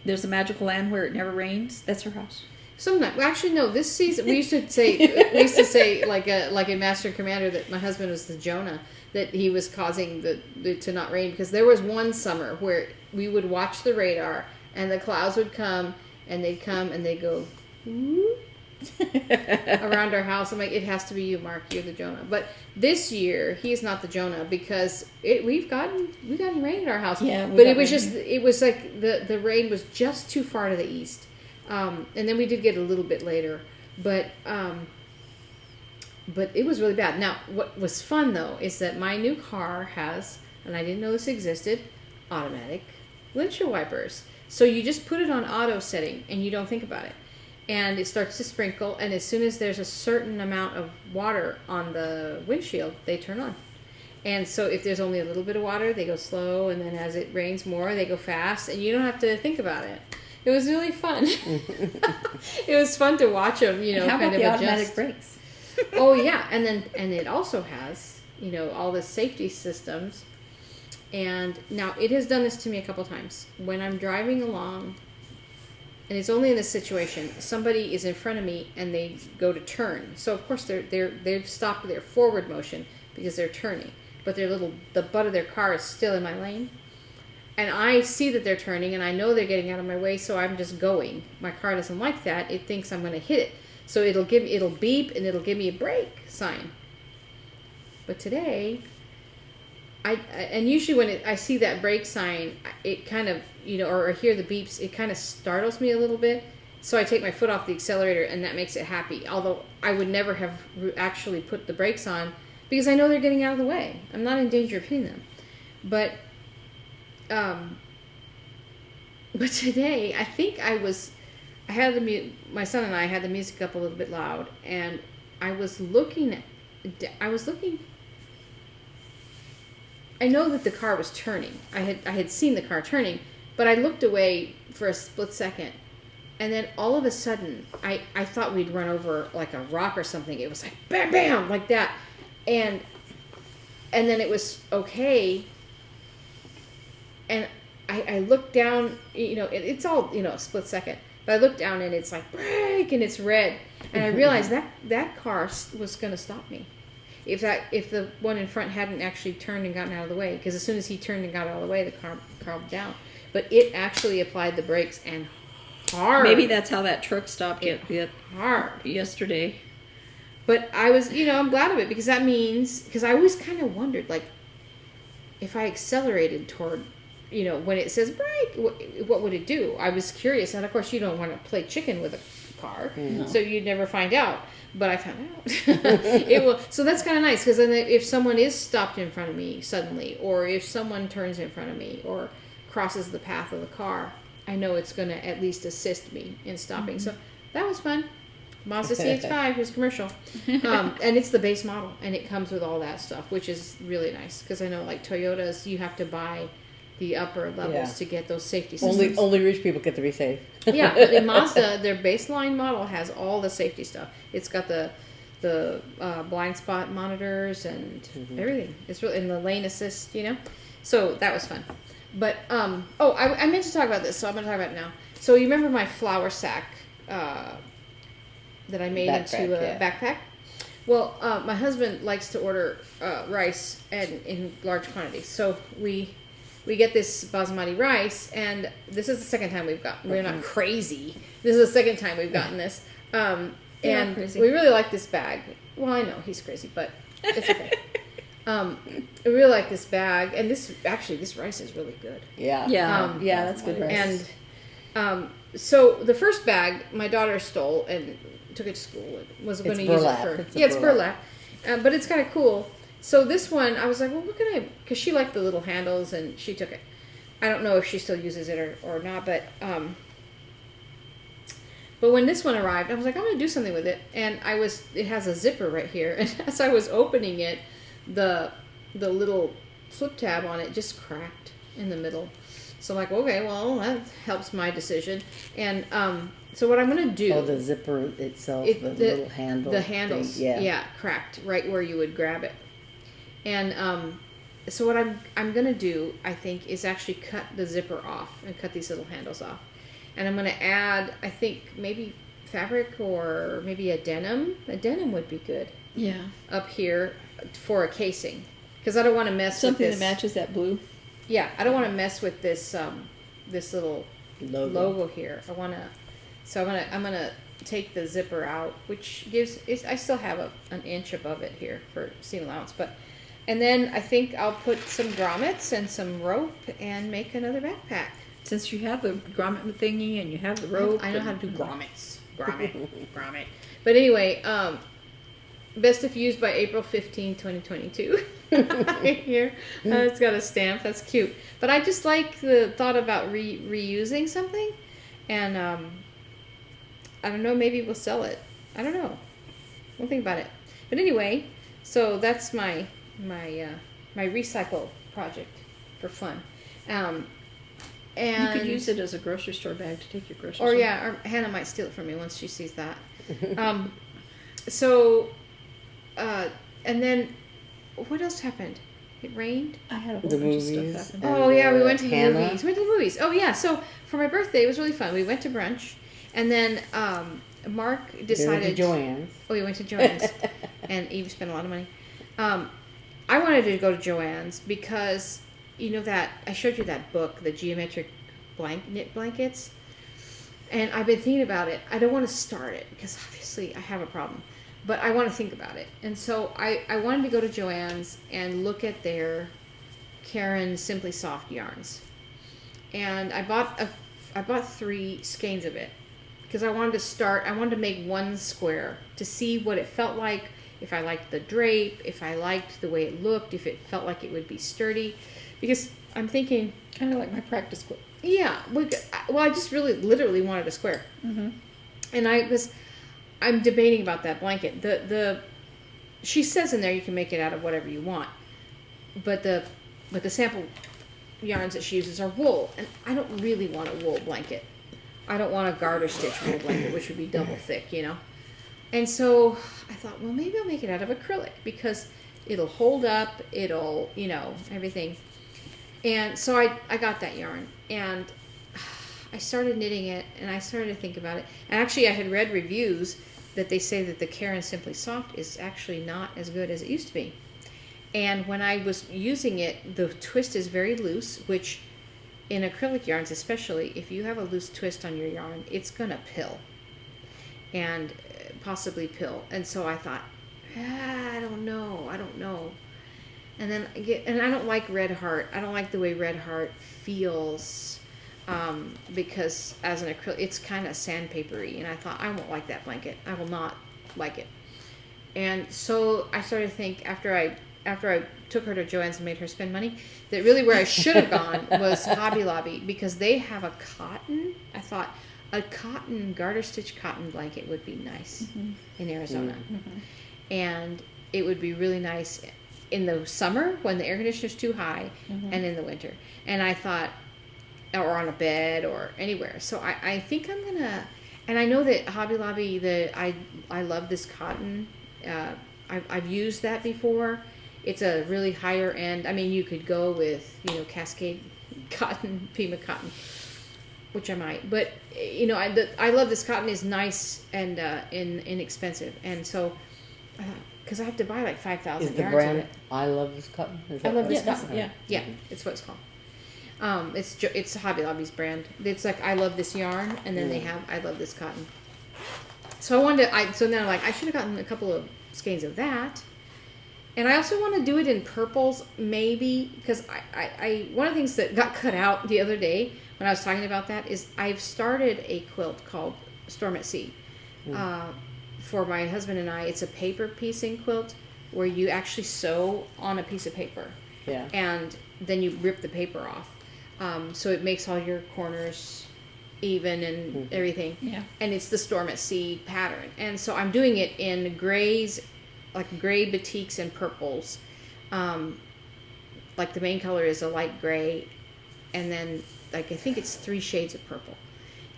there's a magical land where it never rains, that's her house. Sometimes, well, actually, no. This season, we used to say like a Master and Commander that my husband was the Jonah, that he was causing the to not rain, because there was one summer where we would watch the radar and the clouds would come and they'd go whoop, around our house. I'm like, it has to be you, Mark. You're the Jonah. But this year he's not the Jonah, because we've gotten rain at our house. Yeah, but it was like the rain was just too far to the east. And then we did get a little bit later, but it was really bad. Now, what was fun though is that my new car has, and I didn't know this existed, automatic windshield wipers. So you just put it on auto setting and you don't think about it. And it starts to sprinkle, and as soon as there's a certain amount of water on the windshield, they turn on. And so if there's only a little bit of water, they go slow, and then as it rains more, they go fast, and you don't have to think about it. It was really fun. It was fun to watch them, How kind about of the adjust. automatic brakes? Oh yeah, and it also has, all the safety systems. And now it has done this to me a couple times. When I'm driving along, and it's only in this situation, somebody is in front of me and they go to turn. So of course they've stopped their forward motion because they're turning, but the butt of their car is still in my lane. And I see that they're turning, and I know they're getting out of my way, so I'm just going. My car doesn't like that. It thinks I'm going to hit it. So it'll beep, and it'll give me a brake sign. But today, and usually when I see that brake sign, it kind of, or hear the beeps, it kind of startles me a little bit. So I take my foot off the accelerator, and that makes it happy. Although I would never have actually put the brakes on, because I know they're getting out of the way. I'm not in danger of hitting them. But today, I think my son and I had the music up a little bit loud, and I was looking, I know that the car was turning. I had seen the car turning, but I looked away for a split second, and then all of a sudden, I thought we'd run over like a rock or something. It was like bam, bam, like that, and then it was okay. And I looked down, it's all, a split second. But I looked down and it's like, brake, and it's red. And I realized that car was going to stop me. If the one in front hadn't actually turned and gotten out of the way. Because as soon as he turned and got out of the way, the car calmed down. But it actually applied the brakes, and hard. Maybe that's how that truck stopped hard yesterday. But I was, I'm glad of it, because that means, because I always kind of wondered, like, if I accelerated toward, when it says brake, what would it do? I was curious. And of course, you don't want to play chicken with a car, so you'd never find out. But I found out. It will. So that's kind of nice, because then if someone is stopped in front of me suddenly, or if someone turns in front of me or crosses the path of the car, I know it's going to at least assist me in stopping. So that was fun. Mazda CX-5 was commercial, and it's the base model, and it comes with all that stuff, which is really nice, because I know, like Toyotas, you have to buy the upper levels to get those safety systems. Only rich people get to be safe. Yeah, but in Mazda, their baseline model has all the safety stuff. It's got the blind spot monitors and everything. It's really in the lane assist, So that was fun. But I meant to talk about this, so I'm going to talk about it now. So you remember my flour sack that I made into a backpack? Well, my husband likes to order rice in large quantities, so we get this basmati rice, and this is the second time we're not crazy. This is the second time we've gotten this. They are And crazy. we really like this bag. Well, I know he's crazy, but it's okay. We really like this bag, and this rice is really good. Yeah. Yeah, yeah, that's good rice. And so the first bag my daughter stole and took it to school and was going to use it burlap. for It's a burlap, but it's kind of cool. So this one I was like, well, what can I? Because she liked the little handles and she took it. I don't know if she still uses it or not, but when this one arrived, I was like, I'm going to do something with it, and it has a zipper right here, and as I was opening it, the little flip tab on it just cracked in the middle. So I'm like, okay, well, that helps my decision. And so what I'm going to do... Oh, the zipper itself, the little handle. The handles, thing, yeah. cracked right where you would grab it. And so what I'm going to do, I think, is actually cut the zipper off and cut these little handles off. And I'm going to add, I think, maybe fabric or maybe a denim. A denim would be good. Yeah. Up here for a casing. Because I don't want to mess Something with this. that matches that blue. Yeah, I don't want to mess with this this little logo here. I'm gonna take the zipper out, which I still have an inch above it here for seam allowance, and then I think I'll put some grommets and some rope and make another backpack. Since you have the grommet thingy and you have the rope. I know how to do grommets. Grommet. But anyway, best if used by April 15, 2022. Here. It's got a stamp. That's cute. But I just like the thought about reusing something. And I don't know, maybe we'll sell it. I don't know. We'll think about it. But anyway, so that's my recycle project for fun. And you could use it as a grocery store bag to take your groceries. Or Hannah might steal it from me once she sees that. And then what else happened? It rained. I had a whole The bunch of movies. stuff happen. Oh yeah, we went to the Hannah. movies. We went to the movies. Oh yeah, so for my birthday it was really fun. We went to brunch, and then Mark decided. We went to Joann's. Oh, we went to Joann's, and Eve spent a lot of money. I wanted to go to Joann's because you know that I showed you that book, the geometric knit blankets, and I've been thinking about it. I don't want to start it because obviously I have a problem. But I want to think about it. And so I wanted to go to Joann's and look at their Caron Simply Soft yarns. And I bought 3 skeins of it because I wanted to make one square to see what it felt like, if I liked the drape, if I liked the way it looked, if it felt like it would be sturdy. Because I'm thinking... Kind of like my practice quilt. Yeah. Well, I just really literally wanted a square. Mm-hmm. And I'm debating about that blanket. She says in there you can make it out of whatever you want, but the sample yarns that she uses are wool, and I don't really want a wool blanket. I don't want a garter stitch wool blanket, which would be double thick, you know. And so I thought, well, maybe I'll make it out of acrylic because it'll hold up, it'll, everything. And so I got that yarn, and I started knitting it, and I started to think about it. And actually, I had read reviews that they say that the Caron Simply Soft is actually not as good as it used to be. And when I was using it, the twist is very loose, which in acrylic yarns especially, if you have a loose twist on your yarn, it's going to pill. And possibly pill. And so I thought, I don't know. And then I don't like Red Heart. I don't like the way Red Heart feels. Because as an acrylic, it's kind of sandpapery, and I thought I won't like that blanket. I will not like it. And so I started to think after I took her to Joann's and made her spend money, that really where I should have gone was Hobby Lobby because they have a cotton. I thought a cotton garter stitch cotton blanket would be nice in Arizona, and it would be really nice in the summer when the air conditioner's too high, and in the winter. And I thought. Or on a bed or anywhere. So I think I'm gonna, and I know that Hobby Lobby, I love this cotton. I've used that before. It's a really higher end. I mean, you could go with Cascade cotton, Pima cotton, which I might. But I love this cotton. Is nice and inexpensive, and so because I have to buy like 5,000 Is the yards brand of it. I Love This Cotton? I love this cotton. Yeah. Yeah, it's what it's called. It's Hobby Lobby's brand. It's like I love this yarn, and then they have I love this cotton. So I wanted to, so then I'm like, I should have gotten a couple of skeins of that. And I also want to do it in purples, maybe, because one of the things that got cut out the other day when I was talking about that is I've started a quilt called Storm at Sea. For my husband and I. It's a paper piecing quilt where you actually sew on a piece of paper. Yeah. And then you rip the paper off. So it makes all your corners even and everything. Yeah. And it's the Storm at Sea pattern. And so I'm doing it in grays, like gray batiks and purples. Like the main color is a light gray. And then like I think it's 3 shades of purple.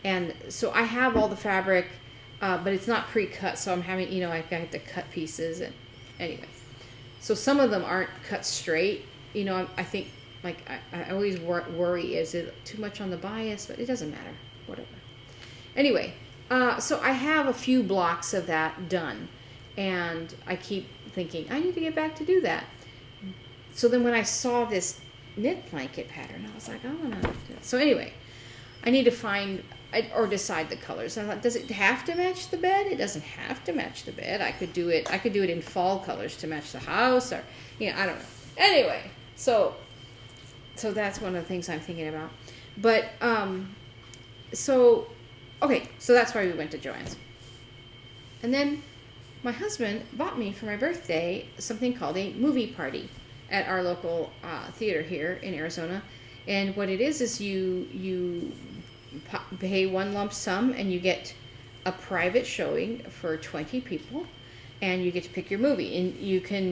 And so I have all the fabric, but it's not pre-cut. So I'm having, I have to cut pieces. And anyway, so some of them aren't cut straight. I think like I always worry, is it too much on the bias? But it doesn't matter, whatever. Anyway, so I have a few blocks of that done, and I keep thinking I need to get back to do that. So then when I saw this knit blanket pattern, I was like, I want to do it. So anyway, I need to find or decide the colors. I thought, does it have to match the bed? It doesn't have to match the bed. I could do it in fall colors to match the house, or I don't know. Anyway, so that's one of the things I'm thinking about. But so that's why we went to Joann's. And then my husband bought me for my birthday something called a movie party at our local theater here in Arizona. And what it is you pay one lump sum and you get a private showing for 20 people, and you get to pick your movie. And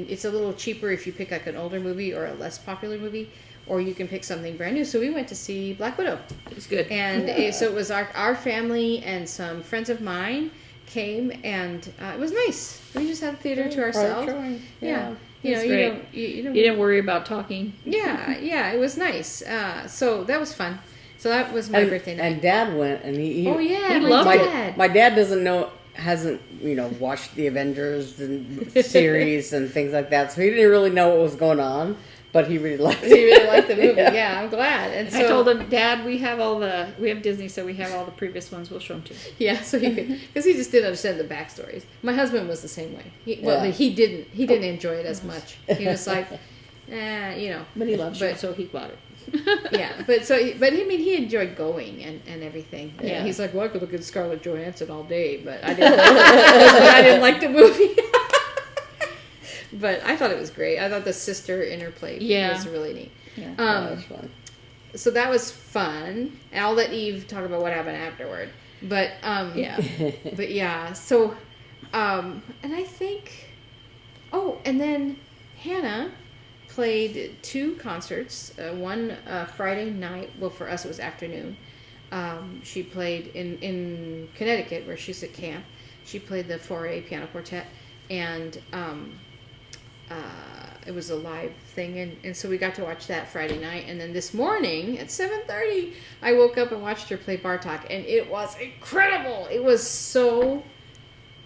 it's a little cheaper if you pick like an older movie or a less popular movie, or you can pick something brand new. So we went to see Black Widow. It was good. And so it was our family and some friends of mine came, and it was nice. We just had the theater to ourselves. Yeah. You didn't worry about talking. Yeah, it was nice. So that was fun. So that was my birthday night. And Dad went, and he loved it. My dad hasn't watched the Avengers and series and things like that, so he didn't really know what was going on. But he really liked it. He really liked the movie. Yeah, I'm glad. And so I told him, Dad, we have Disney, so we have all the previous ones. We'll show them to you. Yeah, so he could, because he just didn't understand the backstories. My husband was the same way. He didn't enjoy it as much. He was like, But he loves it, so he bought it. Yeah, he enjoyed going and everything. Yeah. He's like, well, I could look at Scarlett Johansson all day, but I didn't like the movie. But I thought it was great. I thought the sister interplay was really neat. Yeah, that was fun. So that was fun. And I'll let Eve talk about what happened afterward. But but yeah. So and I think and then Hannah played 2 concerts. One Friday night. Well, for us it was afternoon. She played in Connecticut, where she's at camp. She played the 4A piano quartet, and it was a live thing, and so we got to watch that Friday night. And then this morning at 7:30, I woke up and watched her play Bartok, and it was incredible. It was so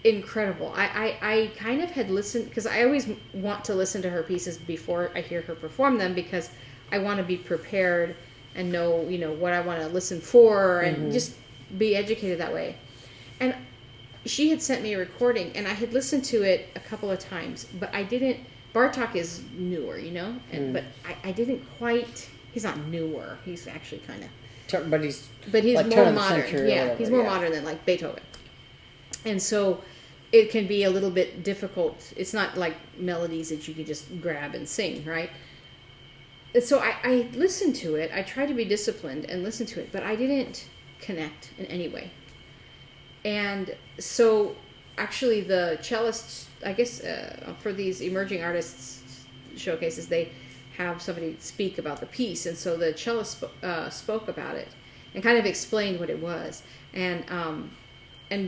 incredible. I kind of had listened, because I always want to listen to her pieces before I hear her perform them, because I want to be prepared and know what I want to listen for, and just be educated that way. And she had sent me a recording, and I had listened to it a couple of times, but I didn't. Bartok is newer, but I didn't quite. He's not newer. He's actually kind of. But he's like more modern. Yeah, he's more modern than like Beethoven, and so it can be a little bit difficult. It's not like melodies that you can just grab and sing, right? And so I listened to it. I tried to be disciplined and listen to it, but I didn't connect in any way. And so, actually, the cellists, I guess, for these emerging artists showcases, they have somebody speak about the piece, and so the cellist spoke about it and kind of explained what it was, and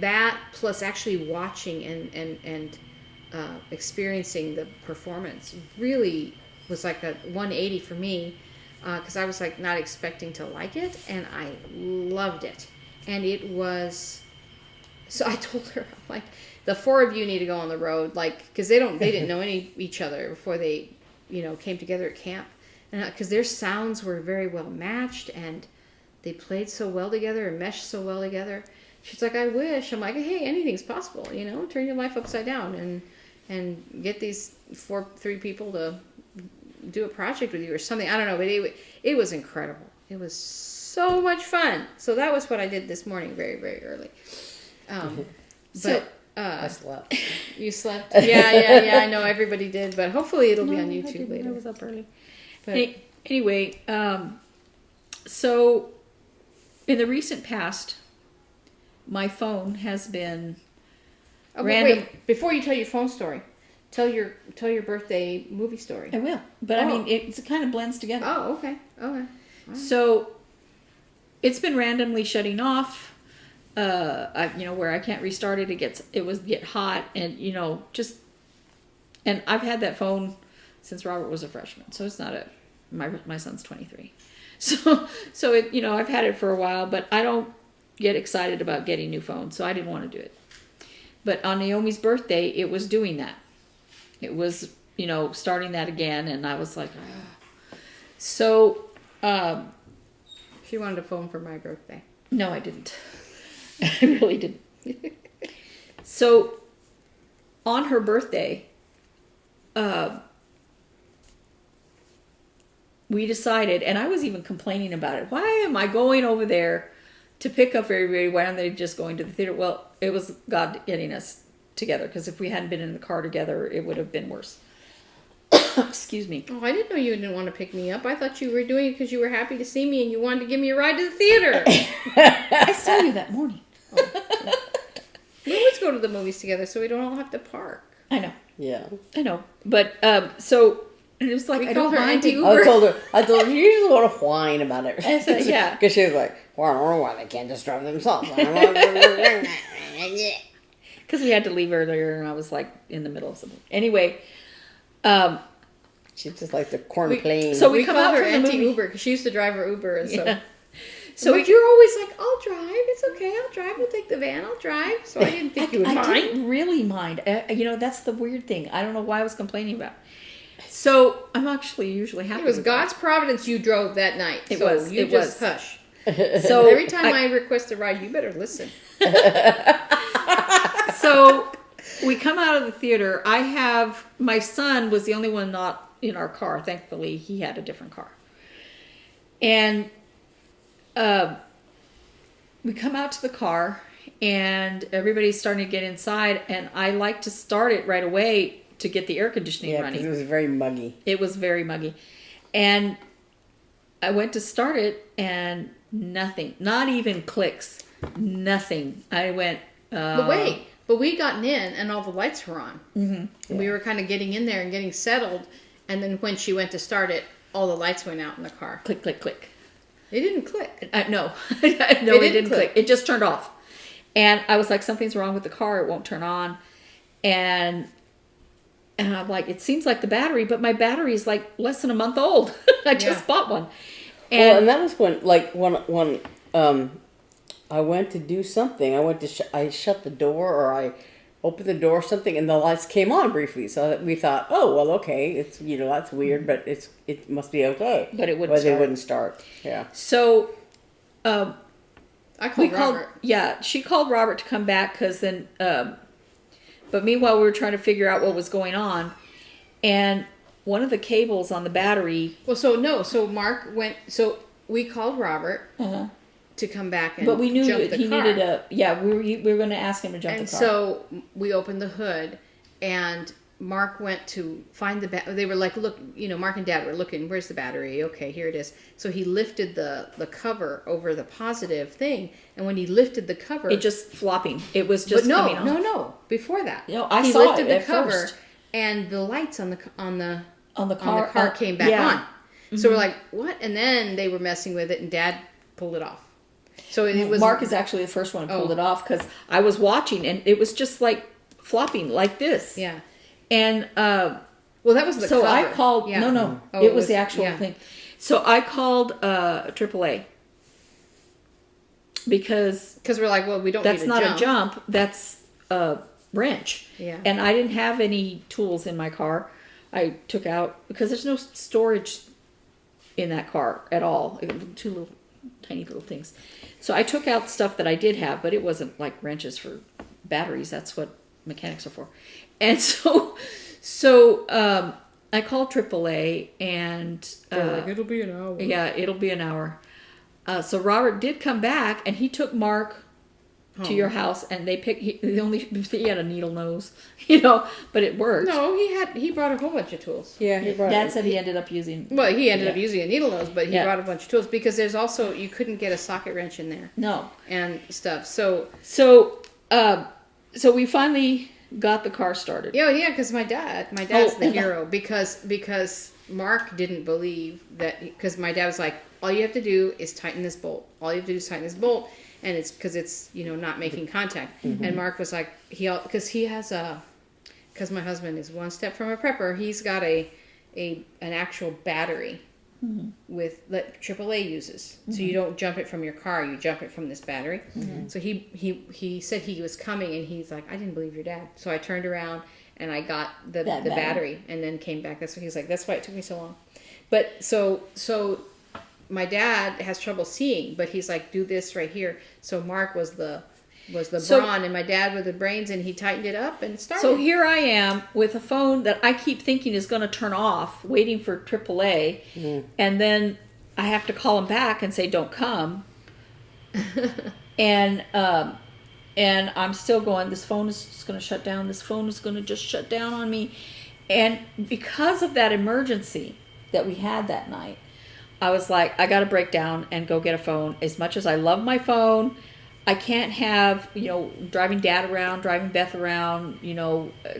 that plus actually watching and experiencing the performance really was like a 180 for me, because I was like not expecting to like it, and I loved it, and it was. So I told her, I'm like, the 4 of you need to go on the road, like, because they didn't know each other before they, came together at camp, and because their sounds were very well matched, and they played so well together and meshed so well together. She's like, I wish. I'm like, hey, anything's possible, you know, turn your life upside down and get these three people to do a project with you or something. I don't know, but it was incredible. It was so much fun. So that was what I did this morning, very, very early. I slept. You slept? Yeah. I know everybody did, but hopefully it'll be on YouTube later. I was up early. But Anyway, so in the recent past, my phone has been random. Wait, before you tell your phone story, tell your birthday movie story. I will, but I mean, it kind of blends together. Oh, okay. Right. So it's been randomly shutting off. Where I can't restart it, it get hot, and and I've had that phone since Robert was a freshman, so it's not my son's 23, so it I've had it for a while, but I don't get excited about getting new phones, so I didn't want to do it. But on Naomi's birthday, it was doing that. It was starting that again, and I was like, ah. So She wanted a phone for my birthday. no, I didn't. I really didn't. So, on her birthday, we decided, and I was even complaining about it. Why am I going over there to pick up everybody? Why aren't they just going to the theater? Well, it was God getting us together, because if we hadn't been in the car together, it would have been worse. Excuse me. Oh, I didn't know you didn't want to pick me up. I thought you were doing it because you were happy to see me and you wanted to give me a ride to the theater. I saw you that morning. We always go to the movies together so we don't all have to park. I know. Yeah. I know. But, so, and it was like, We I called don't her mind Auntie it. Uber. I told her, you usually want to whine about it. I said, yeah. Because she was like, well, I don't know why they can't just drive themselves. Because we had to leave earlier, and I was like in the middle of something. Anyway, She's just like the corn plane. so We we come called out her from the Auntie movie. Uber because she used to drive her Uber. And so, Yeah. so you're always like, I'll drive. It's okay. I'll drive. We'll take the van. I'll drive. So I didn't think you would I mind. didn't really mind. That's the weird thing. I don't know why I was complaining about. So I'm actually usually happy. It was with God's providence you drove that night. It so was. You It just was. hush. So Every time I request a ride, you better listen. So we come out of the theater. My son was the only one not in our car. Thankfully, he had a different car. And we come out to the car, and everybody's starting to get inside, and I like to start it right away to get the air conditioning Yeah, running. because it was very muggy. It was very muggy. And I went to start it, and nothing. Not even clicks. Nothing. I went... But we gotten in, and all the lights were on. Mm-hmm. And we were kind of getting in there and getting settled, and then when she went to start it, all the lights went out in the car. Click, click, click. It didn't click. No. No, it didn't click. It just turned off. And I was like, something's wrong with the car. It won't turn on. And I'm like, it seems like the battery, but my battery is like less than a month old. I just bought one. And that was when I went to do something. I shut the door, or I opened the door or something, and the lights came on briefly. So we thought, oh, well, okay, it's that's weird, but it must be okay. But it wouldn't start. They wouldn't start. Yeah. So I called Robert. She called Robert to come back, because then, but meanwhile we were trying to figure out what was going on, and one of the cables on the battery. Well, so Mark went. So we called Robert to come back and but we knew jump that the he car. needed we were going to ask him to jump And the car. so we opened the hood, and Mark went to find the battery. They were like, look, Mark and Dad were looking, where's the battery? Okay, here it is. So he lifted the cover over the positive thing, and when he lifted the cover... It just flopping. It was just coming off. No, before that. No, I he saw lifted it the at cover, first. and the lights on the car came back on. Mm-hmm. So we're like, what? And then they were messing with it, and Dad pulled it off. So it was... Mark is actually the first one who pulled it off, because I was watching, and it was just like flopping like this. Yeah. And well, that was the so cover. I called. Yeah. No, Oh, it was the actual yeah. thing. So I called AAA, because we're like, well, we don't. that's need not a jump. that's a wrench. Yeah. And I didn't have any tools in my car. I took out, because there's no storage in that car at all. Too little tiny little things. So I took out stuff that I did have, but it wasn't like wrenches for batteries. That's what mechanics are for. And so I called AAA, and it'll be an hour. Yeah, it'll be an hour. So Robert did come back, and he took Mark to your house, and he had a needle nose, but it worked. No, he brought a whole bunch of tools. Yeah, Dad said he ended up using. Well, he ended up using a needle nose, but he brought a bunch of tools because there's also, you couldn't get a socket wrench in there. No. And stuff. So we finally got the car started. Yeah, because my dad's the hero because Mark didn't believe that, because my dad was like, all you have to do is tighten this bolt. All you have to do is tighten this bolt, and it's because it's not making contact. Mm-hmm. And Mark was like, because my husband is one step from a prepper, he's got an actual battery that AAA uses. So you don't jump it from your car, you jump it from this battery. So he said he was coming, and he's like, I didn't believe your dad. So I turned around and I got the battery and then came back. That's what he's like, that's why it took me so long. But so my dad has trouble seeing, but he's like, do this right here. So Mark was the brawn, and my dad with the brains, and he tightened it up and started. So here I am with a phone that I keep thinking is going to turn off, waiting for AAA, and then I have to call him back and say, don't come. and I'm still going, this phone is just going to shut down. This phone is going to just shut down on me. And because of that emergency that we had that night, I was like, I got to break down and go get a phone. As much as I love my phone, I can't have, driving Dad around, driving Beth around,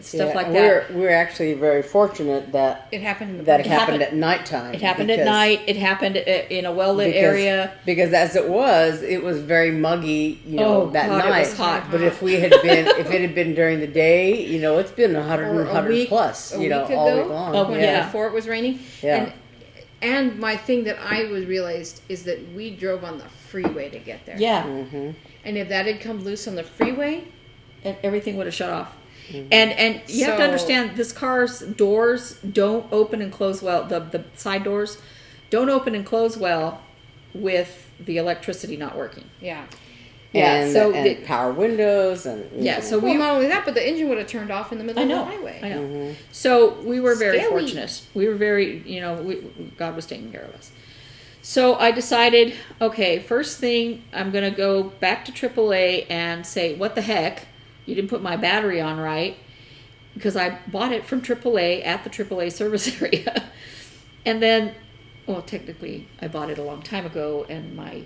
stuff like that. We're actually very fortunate that it happened. It happened at nighttime. It happened at night. It happened in a well-lit area. Because as it was very muggy, that night. It was hot. But if it had been during the day, it's been 100 plus, all week long. Before it was raining. Yeah. And my thing that I realized is that we drove on the freeway to get there. Yeah. Mm-hmm. And if that had come loose on the freeway, everything would have shut off. Mm-hmm. And you have to understand, this car's doors don't open and close well. The side doors don't open and close well with the electricity not working. Yeah. And power windows so not only that, but the engine would have turned off in the middle of the highway. I know. Mm-hmm. So we were very fortunate. We were very, God was taking care of us. So I decided, okay, first thing, I'm going to go back to AAA and say, what the heck? You didn't put my battery on right, because I bought it from AAA at the AAA service area. And then, well, technically, I bought it a long time ago, and my,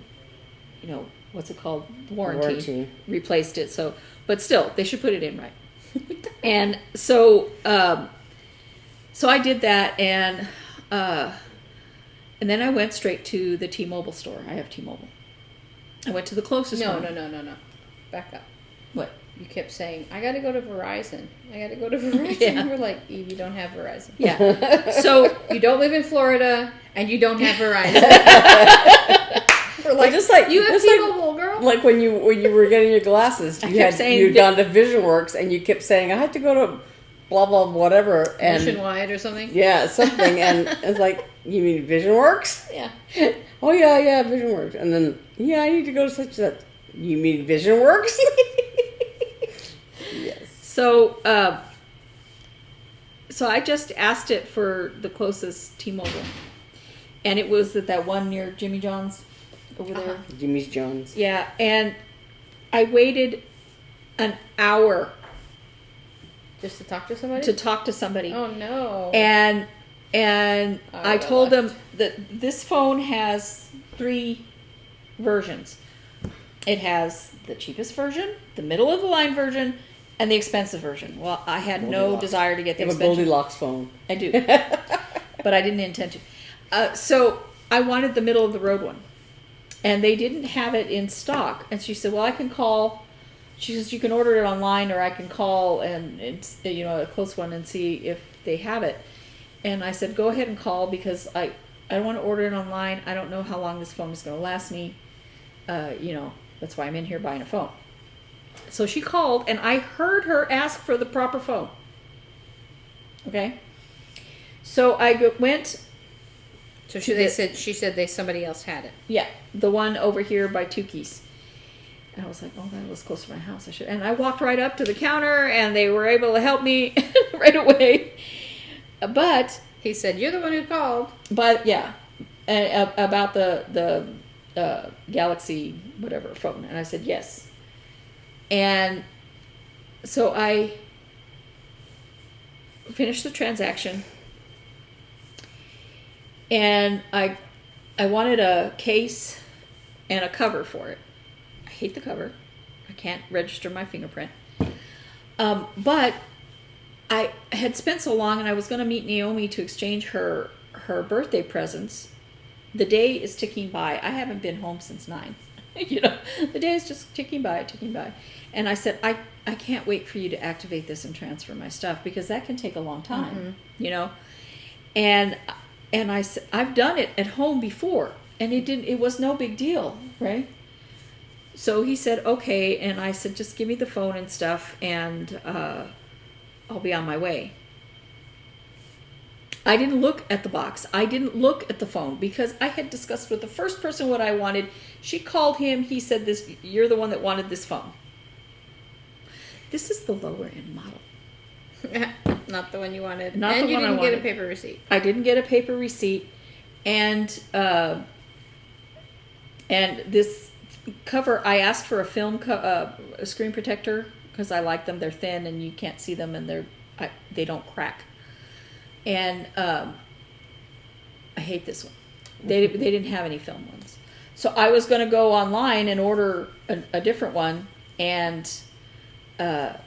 what's it called? Warranty replaced it. So, but still, they should put it in right. And so I did that, and then I went straight to the T-Mobile store. I have T-Mobile. I went to the closest one. No. Back up. What? You kept saying, I got to go to Verizon. Yeah. We're like, Eve, you don't have Verizon. Yeah. So you don't live in Florida, and you don't have Verizon. We're like, just like you have T-Mobile, girl. Like when you were getting your glasses, you'd gone to VisionWorks, and you kept saying, I had to go to blah blah whatever, and Nationwide or something. Yeah, something, and it's like, you mean VisionWorks? Yeah. Oh yeah, VisionWorks, and then I need to go to such and such. You mean VisionWorks? Yes. So I just asked it for the closest T-Mobile, and it was at that one near Jimmy John's over there. Jimmy's Jones. Yeah, and I waited an hour just to talk to somebody. Oh no. And I told them that this phone has 3 versions. It has the cheapest version, the middle of the line version, and the expensive version. Well, I had no desire to get the expensive. You have a Goldilocks phone. I do. But I didn't intend to. So I wanted the middle of the road one. And they didn't have it in stock. And she said, well, I can call. She says, you can order it online, or I can call and it's, a close one, and see if they have it. And I said, go ahead and call, because I want to order it online. I don't know how long this phone is going to last me. That's why I'm in here buying a phone. So she called, and I heard her ask for the proper phone. Okay? So I went So to she said somebody else had it. Yeah, the one over here by Tukey's. And I was like, oh, that was close to my house. And I walked right up to the counter, and they were able to help me right away. But He said, "You're the one who called." But yeah, about the Galaxy whatever phone, and I said yes. And so I finished the transaction, and I wanted a case and a cover for it. I hate the cover. I can't register my fingerprint. But I had spent so long, and I was going to meet Naomi to exchange her birthday presents. The day is ticking by. I haven't been home since 9. The day is just ticking by. And I said, I can't wait for you to activate this and transfer my stuff, because that can take a long time, And I said, I've done it at home before, and it was no big deal, right? So he said, okay, and I said, just give me the phone and stuff, and I'll be on my way. I didn't look at the box. I didn't look at the phone, because I had discussed with the first person what I wanted. She called him. He said, you're the one that wanted this phone. This is the lower end model. Not the one you wanted. Not and the you one I didn't get a wanted. paper receipt. I didn't get a paper receipt. And this cover, I asked for a film a screen protector, because I like them. They're thin and you can't see them, and they don't crack. And I hate this one. They didn't have any film ones. So I was going to go online and order a different one, and I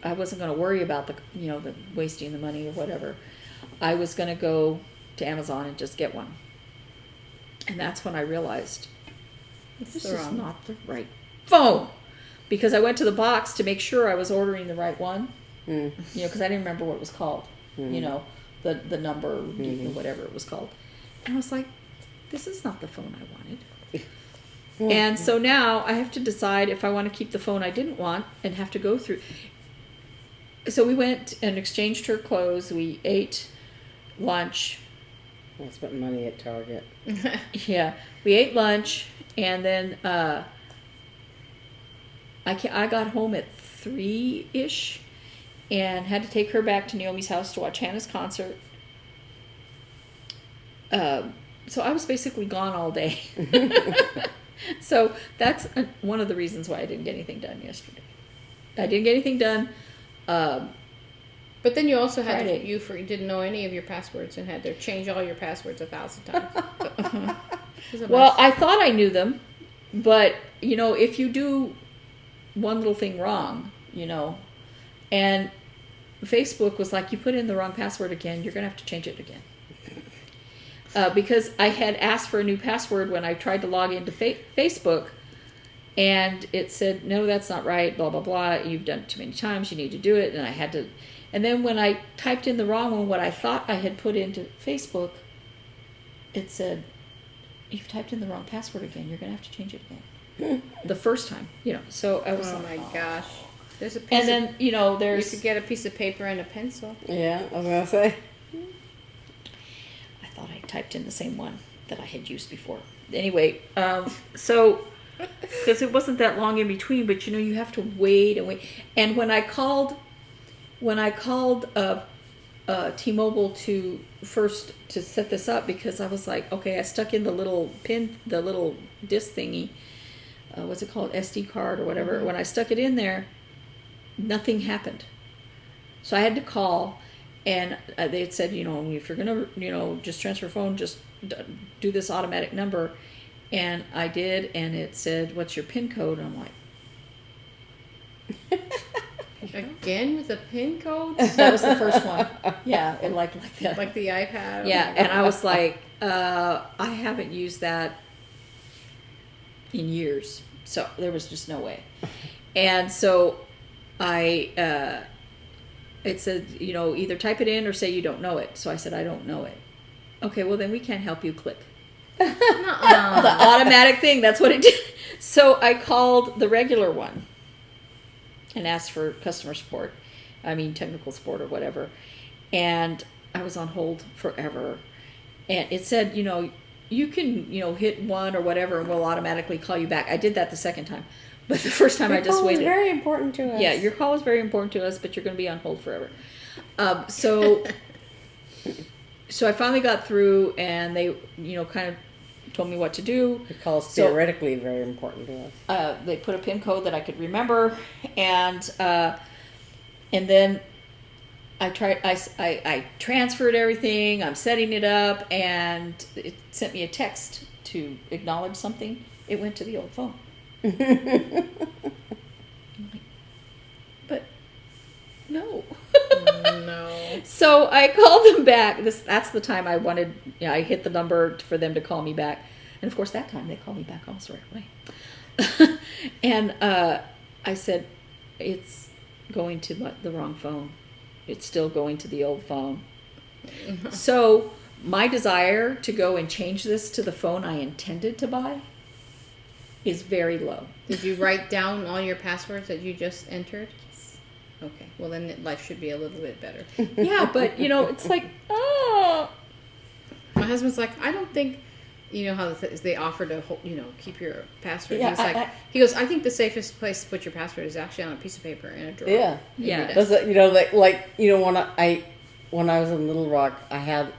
wasn't going to worry about the wasting the money or whatever. I was going to go to Amazon and just get one. And that's when I realized this is not the right phone, because I went to the box to make sure I was ordering the right one. Because I didn't remember what it was called. The number, whatever it was called. And I was like, this is not the phone I wanted. And so now I have to decide if I want to keep the phone I didn't want and have to go through. So we went and exchanged her clothes. We ate lunch. I spent money at Target. Yeah, we ate lunch, and then I got home at 3-ish and had to take her back to Naomi's house to watch Hannah's concert. So I was basically gone all day. So that's one of the reasons why I didn't get anything done yesterday. I didn't get anything done. But then you also had Friday. you didn't know any of your passwords and had to change all your passwords 1,000 times. Well, I thought I knew them, but if you do one little thing wrong, and Facebook was like, you put in the wrong password again, you're gonna have to change it again. Because I had asked for a new password when I tried to log into Facebook, and it said, no, that's not right, blah, blah, blah. You've done it too many times. You need to do it. And I had to. And then when I typed in the wrong one, what I thought I had put into Facebook, it said, you've typed in the wrong password again. You're going to have to change it again. The first time, So I was oh like, my gosh. There's a piece and then, you there's... could get a piece of paper and a pencil. Yeah, I was going to say. I thought I typed in the same one that I had used before. Anyway, so... Because it wasn't that long in between, but you have to wait and wait. And when I called T-Mobile to set this up, because I was like, okay, I stuck in the little disc thingy, what's it called, SD card or whatever. When I stuck it in there, nothing happened. So I had to call, and they had said, if you're gonna, just transfer phone, just do this automatic number. And I did, and it said, what's your PIN code? And I'm like... Again with a PIN code? That was the first one. Yeah, and like that. Like the iPad? Yeah, and I was like, I haven't used that in years. So there was just no way. And so it said, either type it in or say you don't know it. So I said, I don't know it. Okay, well then we can't help you. Click. The automatic thing, that's what it did. So I called the regular one and asked for customer support. technical support or whatever. And I was on hold forever. and it said, you can, hit 1 or whatever, and we'll automatically call you back. I did that the second time, but the first time I just waited. Your call is very important to us. Yeah, your call is very important to us, but you're going to be on hold forever. So I finally got through, and they, kind of told me what to do. Your call is theoretically very important to us. They put a PIN code that I could remember, and then I transferred everything. I'm setting it up, and it sent me a text to acknowledge something. It went to the old phone. But no. No. So I called them back. That's the time I wanted. I hit the number for them to call me back, and of course that time they called me back almost right away. And I said, "It's going to the wrong phone. It's still going to the old phone." So my desire to go and change this to the phone I intended to buy is very low. Did you write down all your passwords that you just entered? Okay, well then life should be a little bit better. Yeah, but it's like, oh. My husband's like, I don't think, how they offer to, keep your password. Yeah, he goes, I think the safest place to put your password is actually on a piece of paper in a drawer. Yeah, yeah. Does it, when I was in Little Rock, I had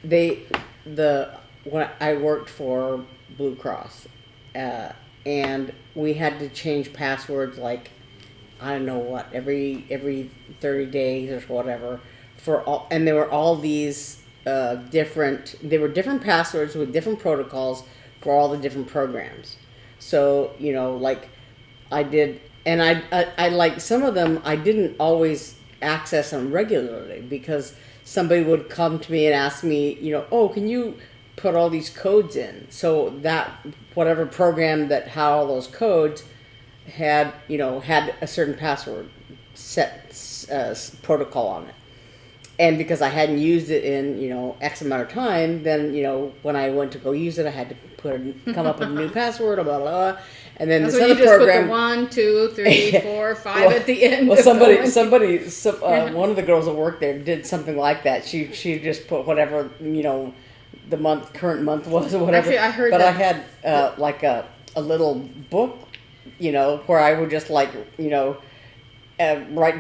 when I worked for Blue Cross, and we had to change passwords like, I don't know what, every 30 days or whatever, and there were all these different passwords with different protocols for all the different programs. So, like I did, and I like some of them, I didn't always access them regularly because somebody would come to me and ask me, oh, can you put all these codes in? So that whatever program that had all those codes had a certain password set protocol on it. And because I hadn't used it in, X amount of time, then, when I went to go use it, I had to come up with a new password, blah, blah, blah. And then That's this when other you just program. Put the 1, 2, 3, 4, 5 at the end. Well, one of the girls that worked there did something like that. She just put whatever, the current month was or whatever. Actually, I heard but that. I had like a little book, where I would just write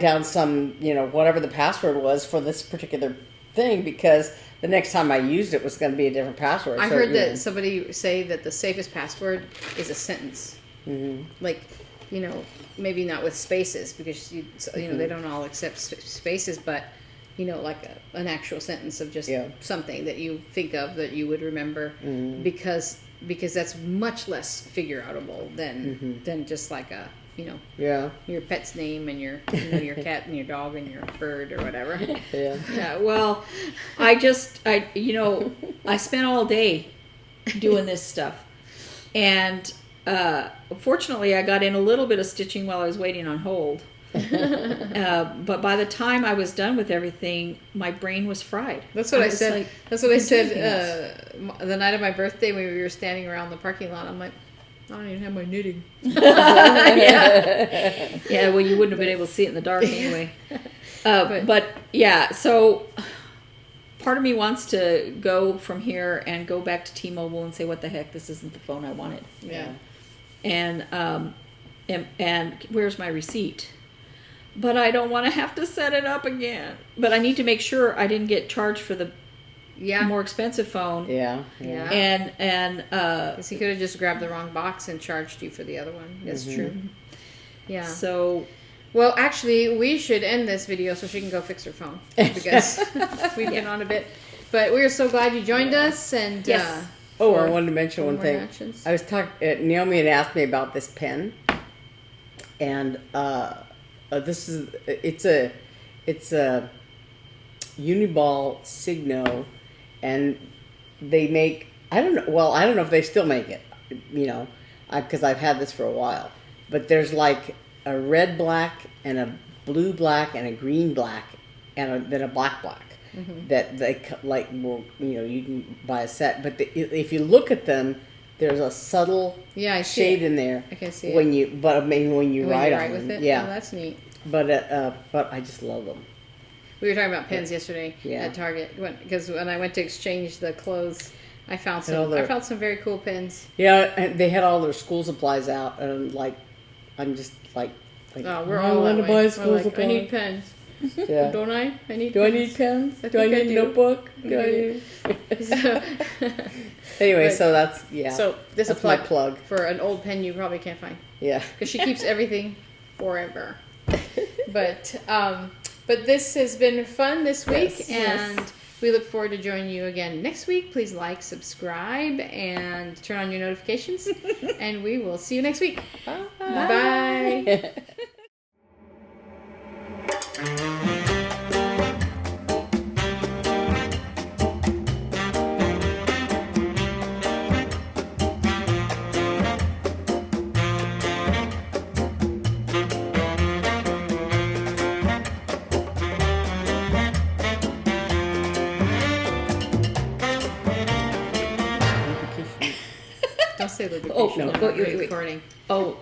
down some, whatever the password was for this particular thing, because the next time I used it was going to be a different password. I heard that somebody say that the safest password is a sentence. Mm-hmm. Like, maybe not with spaces, because they don't all accept spaces, but like an actual sentence of just something that you think of that you would remember, because that's much less figure outable than just like a your pet's name and your your cat and your dog and your bird or whatever. Yeah. Well, I spent all day doing this stuff, and fortunately I got in a little bit of stitching while I was waiting on hold. But by the time I was done with everything, my brain was fried. That's what I said. That's what I said the night of my birthday when we were standing around the parking lot. I'm like, I don't even have my knitting. Yeah, well, you wouldn't have been able to see it in the dark anyway. But yeah, so part of me wants to go from here and go back to T-Mobile and say, what the heck, this isn't the phone I wanted. Yeah. And where's my receipt? But I don't want to have to set it up again. But I need to make sure I didn't get charged for the more expensive phone. Yeah. And because he could have just grabbed the wrong box and charged you for the other one. That's true. Yeah. So, well, actually, we should end this video so she can go fix her phone, because we've been on a bit. But we are so glad you joined us. And yes. I wanted to mention one thing. Actions. I was talking. Naomi had asked me about this pen, and it's a Uniball Signo, and they make, I don't know if they still make it, because I've had this for a while, but there's like a red black and a blue black and a green black and then a black that they you can buy a set, but if you look at them, there's a subtle shade in there. I can see when it. when you write on with them. it. Yeah, oh, that's neat. But I just love them. We were talking about pens yesterday Yeah. at Target because when I went to exchange the clothes, I found And all some. their- I found some very cool pens. Yeah, and they had all their school supplies out, and like, I'm just like Oh, we're I all want that to way. buy We're school like, supplies. I need pens. Yeah. Don't I? I need. Do I pens. need pens? I Do I think I need a do. notebook? Do I need... So, Anyway, But- so that's yeah. so this is that's my plug. for an old pen you probably can't find Yeah. because she keeps everything forever. But this has been fun this week, Yes. and we look forward to joining you again next week. Please like, subscribe, and turn on your notifications. And we will see you next week. Bye. Bye. Don't say lubrication. Oh, no. I'm Wait. recording. Oh.